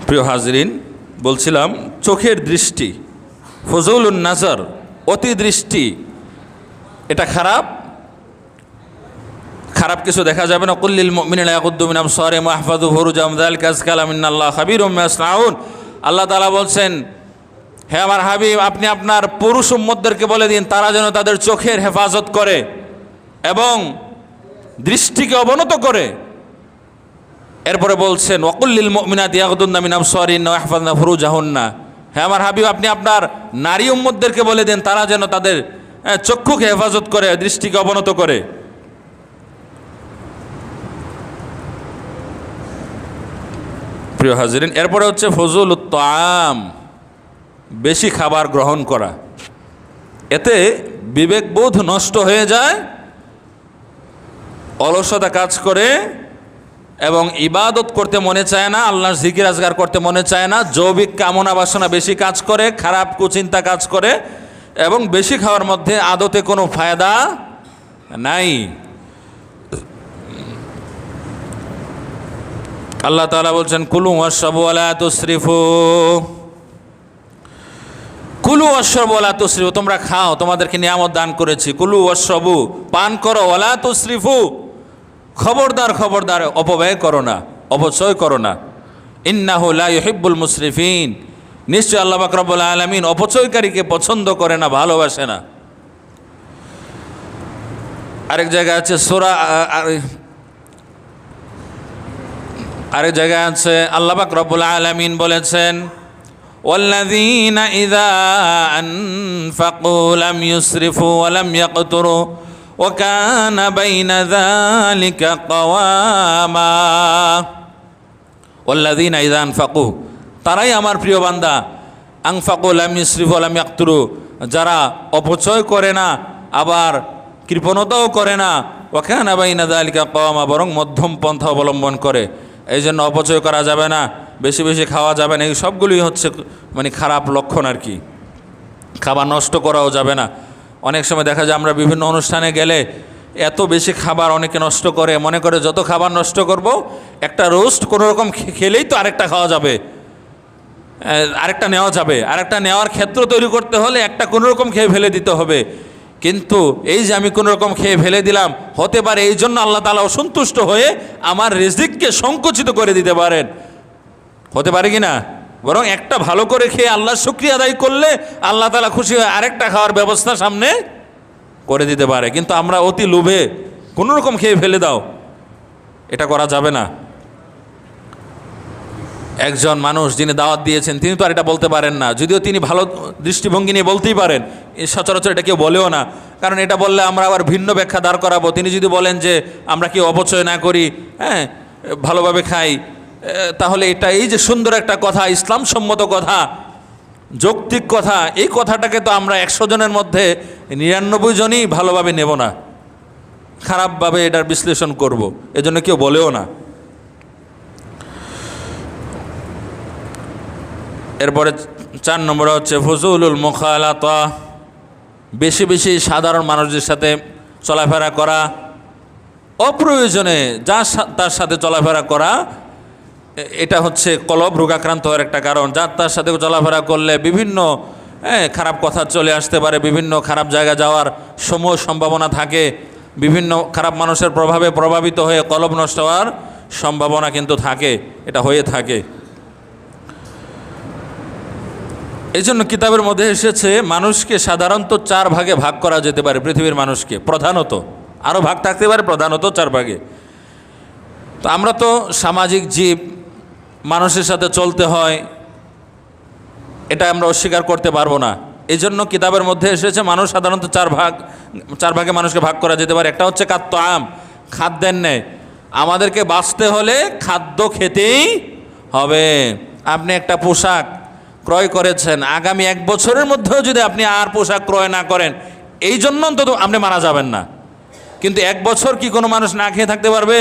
প্রিয় হাজরিন, বলছিলাম চোখের দৃষ্টি, ফজলুন নাজর, অতি দৃষ্টি, এটা খারাপ, খারাপ কিছু দেখা যাবে না। কুল্লিল মুমিনিনা ইয়াগুদ্দু মিন আবসারিহিম ওয়া ইয়াহফাযু ফুরুজাহুম যালিকা আযকা লাহুম ইন্নাল্লাহা খাবীরুম বিমা ইয়াসনাউন। আল্লাহ তাআলা বলছেন, হে আমার হাবিব, আপনি আপনার পুরুষ উম্মতদেরকে বলে দিন তারা যেন তাদের চোখের হেফাজত করে এবং দৃষ্টিকে অবনত করে। এরপরে বলছেন ওয়াকুল্লিল মুমিনাতি ইয়াগদুন্না মিন আবসারিহিন্না ওয়া ইয়াহফাযনা ফুরুজাহুন্না, হ্যাঁ আমার হাবিব আপনি আপনার নারী উম্মতদেরকে বলে দেন তারা যেন তাদের চক্ষুকে হেফাজত করে, দৃষ্টিকে অবনত করে। প্রিয় হাজিরিন, এরপরে হচ্ছে ফজলুত তাআম, বেশি খাবার গ্রহণ করা। এতে বিবেকবোধ নষ্ট হয়ে যায়, অলসতা কাজ করে এবং ইবাদত করতে মনে চায় না, আল্লাহর জিকির আজগার করতে মনে চায় না, জৈবিক কামনা বাসনা বেশি কাজ করে, খারাপ কুচিন্তা কাজ করে এবং বেশি খাওয়ার মধ্যে আদতে কোনো ফায়দা নাই। আল্লাহ তাআলা বলছেন কুলু ওয়াশরাবু ওয়ালা তুসরিফু, কুলু ওয়াশরাবু ওয়ালা তুসরিফু, তোমরা খাও, তোমাদেরকে নিয়ামত দান করেছি। কুলু ওয়াশরাবু, পান করো, ওয়ালা তুসরিফু, খবরদার খবরদার অপব্যয় করো না, অপচয় করো না। ইন্নাহু লা ইউহিব্বুল মুসরিফিন, নিশ্চয় আল্লাহ পাক রব্বুল আলামিন অপচয়কারীকে পছন্দ করে না, ভালোবাসে না। আরেক জায়গায় আছে সূরা, আরেক জায়গায় আছে আল্লাহ পাক রব্বুল আলামিন বলেছেন ওয়াল্লাযীনা ইযা আনফাকু লাম ইউসরিফু ওয়া লাম ইয়াকতুরু ওয়া কানা বাইনা যালিকা কাওয়ামা। ওয়াল্লাযীনা ইযা আনফাকু, তারাই আমার প্রিয় বান্দা, আনফাকু লাম ইউসরিফু ওয়া লাম ইয়াকতুরু, যারা অপচয় করে না আবার কৃপণতাও করে না, ওয়া কানা বাইনা যালিকা কাওয়ামা, বরং মধ্যম পন্থা অবলম্বন করে। এই জন্য অপচয় করা যাবে না, বেশি বেশি খাওয়া যাবে না, এই সবগুলোই হচ্ছে মানে খারাপ লক্ষণ আর কি। খাবার নষ্ট করাও যাবে না। অনেক সময় দেখা যায় আমরা বিভিন্ন অনুষ্ঠানে গেলে এত বেশি খাবার অনেকে নষ্ট করে, মনে করে যত খাবার নষ্ট করব, একটা রোস্ট কোনো রকম খেলেই তো আরেকটা খাওয়া যাবে, আরেকটা নেওয়া যাবে, আরেকটা নেওয়ার ক্ষেত্র তৈরি করতে হলে একটা কোনো রকম খেয়ে ফেলে দিতে হবে। কিন্তু এই যে আমি কোনো রকম খেয়ে ফেলে দিলাম, হতে পারে এই জন্য আল্লাহ তাআলা অসন্তুষ্ট হয়ে আমার রিজিককে সংকুচিত করে দিতে পারেন, হতে পারে কি না? বরং একটা ভালো করে খেয়ে আল্লাহর শুকরিয়া আদায় করলে আল্লাহ তাআলা খুশি হয়ে আরেকটা খাওয়ার ব্যবস্থা সামনে করে দিতে পারে। কিন্তু আমরা অতি লোভে কোনো রকম খেয়ে ফেলে দাও, এটা করা যাবে না। একজন মানুষ যিনি দাওয়াত দিয়েছেন তিনি তো আর এটা বলতে পারেন না, যদিও তিনি ভালো দৃষ্টিভঙ্গি নিয়ে বলতেই পারেন, সচরাচর এটা কেউ বলেও না, কারণ এটা বললে আমরা আবার ভিন্ন ব্যাখ্যা দাঁড় করাবো। তিনি যদি বলেন যে আমরা কেউ অপচয় না করি, হ্যাঁ ভালোভাবে খাই, তাহলে এটা এই যে সুন্দর একটা কথা, ইসলাম সম্মত কথা, যৌক্তিক কথা, এই কথাটাকে তো আমরা 100 জনের মধ্যে 99 জনই ভালোভাবে নেব না, খারাপভাবে এটার বিশ্লেষণ করব, এজন্য কেউ বলেও না। এরপরে 4 নম্বরে হচ্ছে ফজুলুল মুখালাতা, বেশি বেশি সাধারণ মানুষদের সাথে চলাফেরা করা, অপ্রয়োজনে তার সাথে চলাফেরা করা, এটা হচ্ছে কলব রোগাক্রান্ত হওয়ার একটা কারণ। যার তার সাথে চলাফেরা করলে বিভিন্ন খারাপ কথা চলে আসতে পারে, বিভিন্ন খারাপ জায়গা যাওয়ার সম্ভাবনা থাকে, বিভিন্ন খারাপ মানুষের প্রভাবে প্রভাবিত হয়ে কলব নষ্ট হওয়ার সম্ভাবনা কিন্তু থাকে, এটা হয়ে থাকে। এই জন্য কিতাবের মধ্যে এসেছে মানুষকে সাধারণত 4 ভাগে ভাগ করা যেতে পারে, পৃথিবীর মানুষকে প্রধানত, আরও ভাগ থাকতে পারে, প্রধানত 4 ভাগে। তো আমরা তো সামাজিক জীব, মানুষের সাথে চলতে হয়, এটা আমরা অস্বীকার করতে পারবো না। এই জন্য কিতাবের মধ্যে এসেছে মানুষ সাধারণত 4 ভাগে মানুষকে ভাগ করা যেতে পারে। একটা হচ্ছে কাত্তাম, খাদ্যের ন্যায়, আমাদেরকে বাঁচতে হলে খাদ্য খেতেই হবে। আপনি একটা পোশাক ক্রয় করেছেন, আগামী 1 বছরের মধ্যেও যদি আপনি আর পোশাক ক্রয় না করেন, এই জন্য অন্তত আপনি মারা যাবেন না। কিন্তু 1 বছর কি কোনো মানুষ না খেয়ে থাকতে পারবে?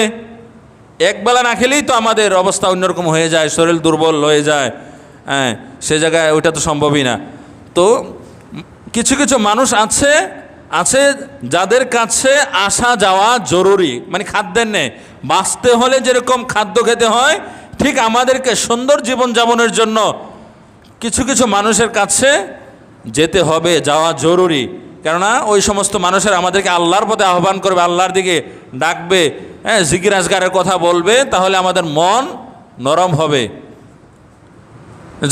একবেলা না খেলেই তো আমাদের অবস্থা অন্যরকম হয়ে যায়, শরীর দুর্বল হয়ে যায়, হ্যাঁ সে জায়গায় ওইটা তো সম্ভবই না। তো কিছু কিছু মানুষ আছে যাদের কাছে আসা যাওয়া জরুরি, মানে খাদ্যের নেই, বাঁচতে হলে যেরকম খাদ্য খেতে হয়, ঠিক আমাদেরকে সুন্দর জীবনযাপনের জন্য কিছু কিছু মানুষের কাছে যেতে হবে, যাওয়া জরুরি। কেননা ওই সমস্ত মানুষের আমাদেরকে আল্লাহর পথে আহ্বান করবে, আল্লাহর দিকে ডাকবে, হ্যাঁ জিকির আজগারের কথা বলবে, তাহলে আমাদের মন নরম হবে।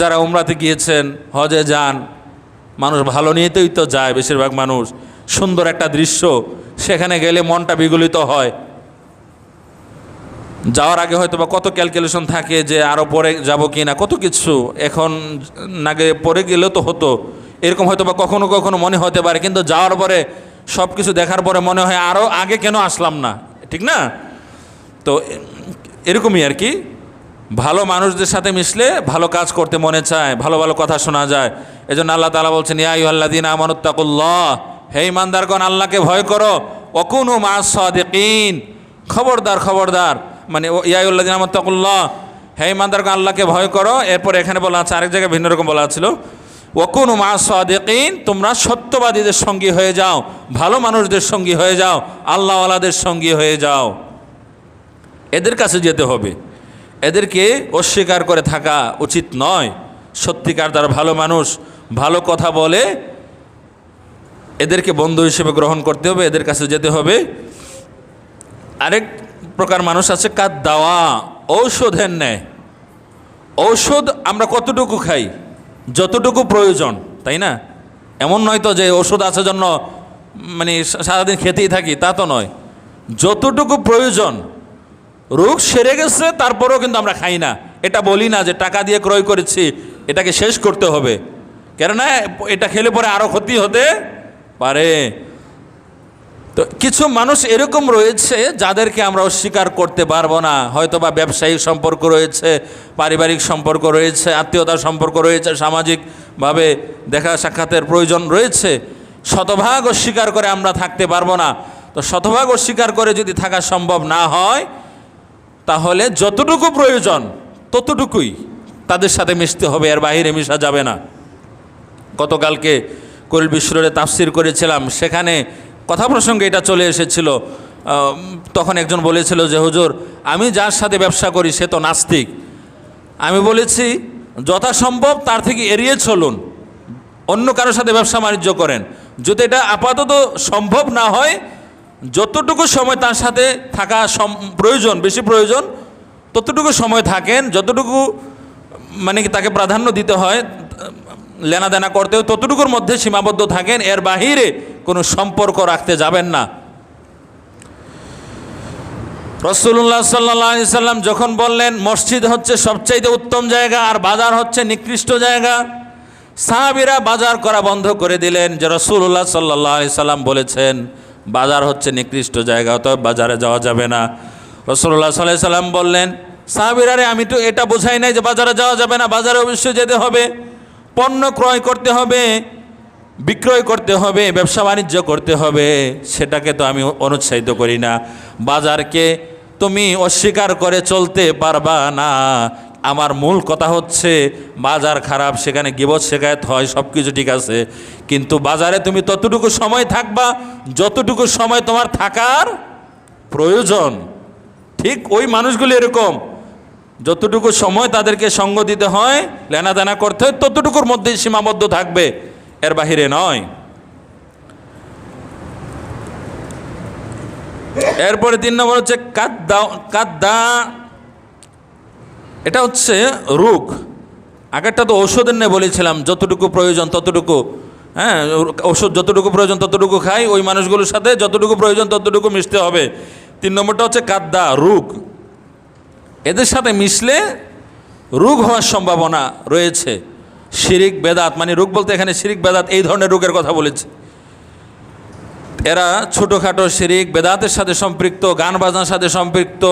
যারা উমরাতে গিয়েছেন, হজে যান, মানুষ ভালো নিয়েতেই তো যায়, বেশিরভাগ মানুষ সুন্দর একটা দৃশ্য, সেখানে গেলে মনটা বিগলিত হয়, যাওয়ার আগে হয়তো বা কত ক্যালকুলেশন থাকে যে আরও পরে যাব কি না, কত কিছু এখন আগে পরে গেলেও তো হতো, এরকম হয়তো বা কখনো কখনো মনে হতে পারে। কিন্তু যাওয়ার পরে সব কিছু দেখার পরে মনে হয় আরও আগে কেন আসলাম না, ঠিক না? তো এরকমই আর কি, ভালো মানুষদের সাথে মিশলে ভালো কাজ করতে মনে চায়, ভালো ভালো কথা শোনা যায়। এজন্য আল্লাহ তাআলা বলছেন, ইয়া আইয়ুহাল্লাযীনা আমানুত্তাকুল্লাহ, হে ঈমানদারগণ আল্লাহকে ভয় করো, ওয়াকুনু মা'আস সাদিকিন, খবরদার খবরদার, মানে ইয়া আইয়ুহাল্লাযীনা আমানুত্তাকুল্লাহ, হে ঈমানদারগণ আল্লাহকে ভয় করো। এরপর এখানে বলা আছে, আরেক জায়গায় ভিন্ন রকম বলা ছিল, ওয়াকুনু মা'আস সাদিকিন, তোমরা সত্যবাদীদের সঙ্গী হয়ে যাও, ভালো মানুষদের সঙ্গী হয়ে যাও, আল্লাহওয়ালাদের সঙ্গী হয়ে যাও। এদের কাছে যেতে হবে, এদেরকে অস্বীকার করে থাকা উচিত নয়। সত্যিকার যারা ভালো মানুষ, ভালো কথা বলে, এদেরকে বন্ধু হিসেবে গ্রহণ করতে হবে, এদের কাছে যেতে হবে। আরেক প্রকার মানুষ আছে কাদ্দাওয়া, ঔষধের ন্যায়। ঔষধ আমরা কতটুকু খাই? যতটুকু প্রয়োজন, তাই না? এমন নয় তো যে ওষুধ আছে জন্য মানে সারাদিন খেতেই থাকি, তা তো নয়। যতটুকু প্রয়োজন, রোগ সেরে গেছে তারপরেও কিন্তু আমরা খাই না। এটা বলি না যে টাকা দিয়ে ক্রয় করেছি, এটাকে শেষ করতে হবে, কেননা এটা খেলে পরে আরও ক্ষতি হতে পারে। তো কিছু মানুষ এরকম রয়েছে যাদেরকে আমরা অস্বীকার করতে পারবো না। হয়তো বা ব্যবসায়িক সম্পর্ক রয়েছে, পারিবারিক সম্পর্ক রয়েছে, আত্মীয়তার সম্পর্ক রয়েছে, সামাজিকভাবে দেখা সাক্ষাতের প্রয়োজন রয়েছে। শতভাগ অস্বীকার করে আমরা থাকতে পারবো না। তো শতভাগ অস্বীকার করে যদি থাকা সম্ভব না হয়, তাহলে যতটুকু প্রয়োজন ততটুকুই তাদের সাথে মিশতে হবে, এর বাইরে মিশা যাবে না। গতকালকে কোরিল বিশ্বরে তাফসির করেছিলাম, সেখানে কথা প্রসঙ্গে এটা চলে এসেছিল। তখন একজন বলেছিল যে হুজুর, আমি যার সাথে ব্যবসা করি সে তো নাস্তিক। আমি বলেছি যথাসম্ভব তার থেকে এড়িয়ে চলুন, অন্য কারোর সাথে ব্যবসা বাণিজ্য করেন। যদি এটা আপাতত সম্ভব না হয়, যতটুকু সময় তার সাথে থাকা প্রয়োজন, বেশি প্রয়োজন, ততটুকু সময় থাকেন। যতটুকু মানে তাকে প্রাধান্য দিতে হয়, লেনাদেনা করতেও ততটুকুর মধ্যে সীমাবদ্ধ থাকেন, এর বাহিরে কোনো সম্পর্ক রাখতে যাবেন না। রাসূলুল্লাহ সাল্লাল্লাহু আলাইহি সাল্লাম যখন বললেন মসজিদ হচ্ছে সবচাইতে উত্তম জায়গা আর বাজার হচ্ছে নিকৃষ্ট জায়গা, সাহাবীরা বাজার করা বন্ধ করে দিলেন যে রাসূলুল্লাহ সাল্লাল্লাহু আলাইহি সাল্লাম বলেছেন বাজার হচ্ছে নিকৃষ্ট জায়গা, অতএব বাজারে যাওয়া যাবে না। রাসূলুল্লাহ সাল্লাল্লাহু আলাইহি সাল্লাম বললেন, সাহাবীরা রে, আমি তো এটা বোঝাই নাই যে বাজারে যাওয়া যাবে না, বাজারে অবশ্যই যেতে হবে, পণ্য ক্রয় করতে হবে, বিক্রয় করতে হবে, ব্যবসা বাণিজ্য করতে হবে, সেটাকে তো আমি অনুৎসাহিত করি না। বাজারকে তুমি অস্বীকার করে চলতে পারবা না। আমার মূল কথা হচ্ছে বাজার খারাপ, সেখানে গীবত শেখায়ত হয়, সব কিছু ঠিক আছে, কিন্তু বাজারে তুমি ততটুকু সময় থাকবা যতটুকু সময় তোমার থাকার প্রয়োজন। ঠিক ওই মানুষগুলি এরকম, যতটুকু সময় তাদেরকে সঙ্গ দিতে হয়, লেনাদেনা করতে হয়, ততটুকুর মধ্যেই সীমাবদ্ধ থাকবে, এর বাহিরে নয়। এরপরে 3 নম্বর হচ্ছে কাদ্দা। এটা হচ্ছে রোগ। আগেরটা তো ঔষধের নিয়ে বলেছিলাম, যতটুকু প্রয়োজন ততটুকু, হ্যাঁ, ওষুধ যতটুকু প্রয়োজন ততটুকু খাই, ওই মানুষগুলোর সাথে যতটুকু প্রয়োজন ততটুকু মিশতে হবে। 3 নম্বরটা হচ্ছে কাদ্দা, রোগ। এদের সাথে মিশলে রোগ হওয়ার সম্ভাবনা রয়েছে। শিরিক বেদাত, মানে রোগ বলতে এখানে শিরিক বেদাত এই ধরনের রোগের কথা বলেছে। এরা ছোটোখাটো শিরিক বেদাতের সাথে সম্পৃক্ত, গান বাজনার সাথে সম্পৃক্ত,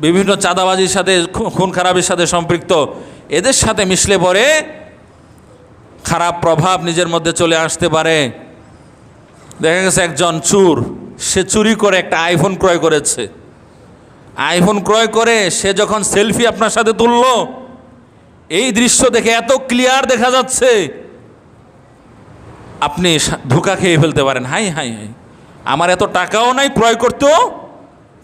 বিভিন্ন চাঁদাবাজির সাথে, খুন খারাপের সাথে সম্পৃক্ত। এদের সাথে মিশলে পরে খারাপ প্রভাব নিজের মধ্যে চলে আসতে পারে। দেখা গেছে একজন চোর, সে চুরি করে একটা আইফোন ক্রয় করেছে। আইফোন ক্রয় করে সে যখন সেলফি আপনার সাথে তুলল, এই দৃশ্য দেখে এত ক্লিয়ার দেখা যাচ্ছে, আপনি ধোঁকা খেয়ে ফেলতে পারেন। হাই হাই হাই, আমার এত টাকাও নাই, ক্রয় করতেও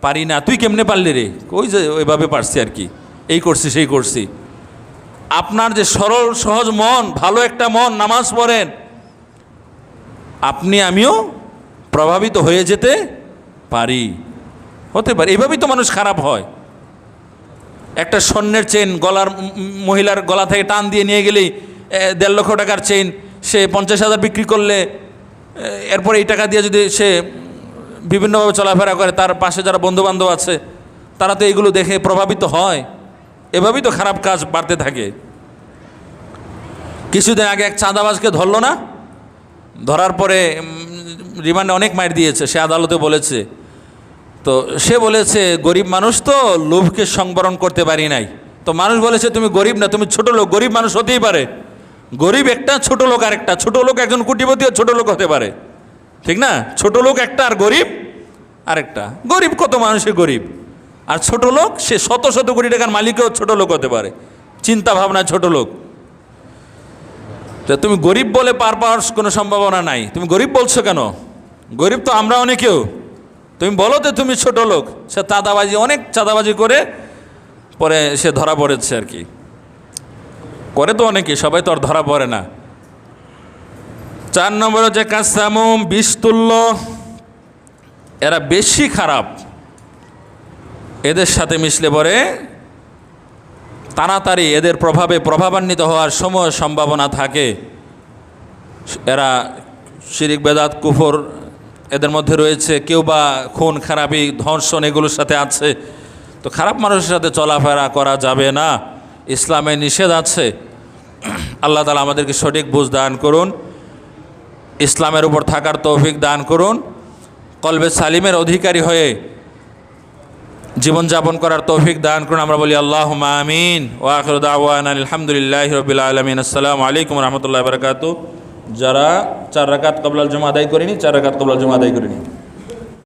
পারি না, তুই কেমনে পারলি রে? ওই যে ওইভাবে পারছি আর কি, এই করছি সেই করছি। আপনার যে সরল সহজ মন, ভালো একটা মন, নামাজ পড়েন, আপনি আমিও প্রভাবিত হয়ে যেতে পারি, হতে পারে। এইভাবেই তো মানুষ খারাপ হয়। একটা স্বর্ণের চেন গলার, মহিলার গলা থেকে টান দিয়ে নিয়ে গেলেই 1.5 লক্ষ টাকার চেন, সে 50,000 বিক্রি করলে, এরপরে এই টাকা দিয়ে যদি সে বিভিন্নভাবে চলাফেরা করে, তার পাশে যারা বন্ধুবান্ধব আছে তারা তো এগুলো দেখে প্রভাবিত হয়, এভাবেই তো খারাপ কাজ বাড়তে থাকে। কিছুদিন আগে এক চাঁদাবাজকে ধরলো না, ধরার পরে রিমান্ডে অনেক মাইর দিয়েছে, সে আদালতে বলেছে। তো সে বলেছে গরিব মানুষ তো, লোভকে সংবরণ করতে পারি নাই। তো মানুষ বলেছে তুমি গরিব না, তুমি ছোট লোক। গরিব মানুষ হতেই পারে, গরিব একটা, ছোট লোক আরেকটা। ছোট লোক একজন কোটিপতি, ছোট লোক হতে পারে, ঠিক না? ছোট লোক একটা আর গরিব আরেকটা। গরিব কত মানুষের গরিব, আর ছোট লোক সে শত শত কোটি টাকার মালিকও ছোট লোক হতে পারে, চিন্তা ভাবনা ছোট লোক। তুমি গরিব বলে পার পাওয়ার কোনো সম্ভাবনা নাই, তুমি গরিব বলছো কেন? গরিব তো আমরা অনেকেও। তুমি বলো তো তুমি ছোট লোক। সে চাঁদাবাজি, অনেক চাঁদাবাজি করে পরে সে ধরা পড়েছে আর কি। করে তো অনেকে, সবাই তো আর ধরা পড়ে না। 4 নম্বর হচ্ছে কাসামুম, বিস্তুল্য। এরা বেশি খারাপ, এদের সাথে মিশলে পরে তাড়াতাড়ি এদের প্রভাবে প্রভাবান্বিত হওয়ার সময় সম্ভাবনা থাকে। এরা শিরিক, বেদাত, কুফর এদের মধ্যে রয়েছে। কেউ বা খুন খারাপি, ধর্ষণ এগুলোর সাথে আছে। তো খারাপ মানুষের সাথে চলাফেরা করা যাবে না, ইসলামে নিষেধ আছে। আল্লাহ তাআলা আমাদেরকে সঠিক বুঝ দান করুন, ইসলামের উপর থাকার তৌফিক দান করুন, কলবে সালিমের অধিকারী হয়ে জীবনযাপন করার তৌফিক দান করুন। আমরা বলি আল্লাহুম্মা আমিন। ওয়া আখিরু দাওয়ানা আলহামদুলিল্লাহি রাব্বিল আলামিন। আসসালামু আলাইকুম ওয়া রাহমাতুল্লাহি ওয়া বারাকাতুহু। যারা 4 রাকাত ক্বাবলাল জুমা আদায় করেনি, 4 রাকাত ক্বাবলাল জুমা আদায় করেনি।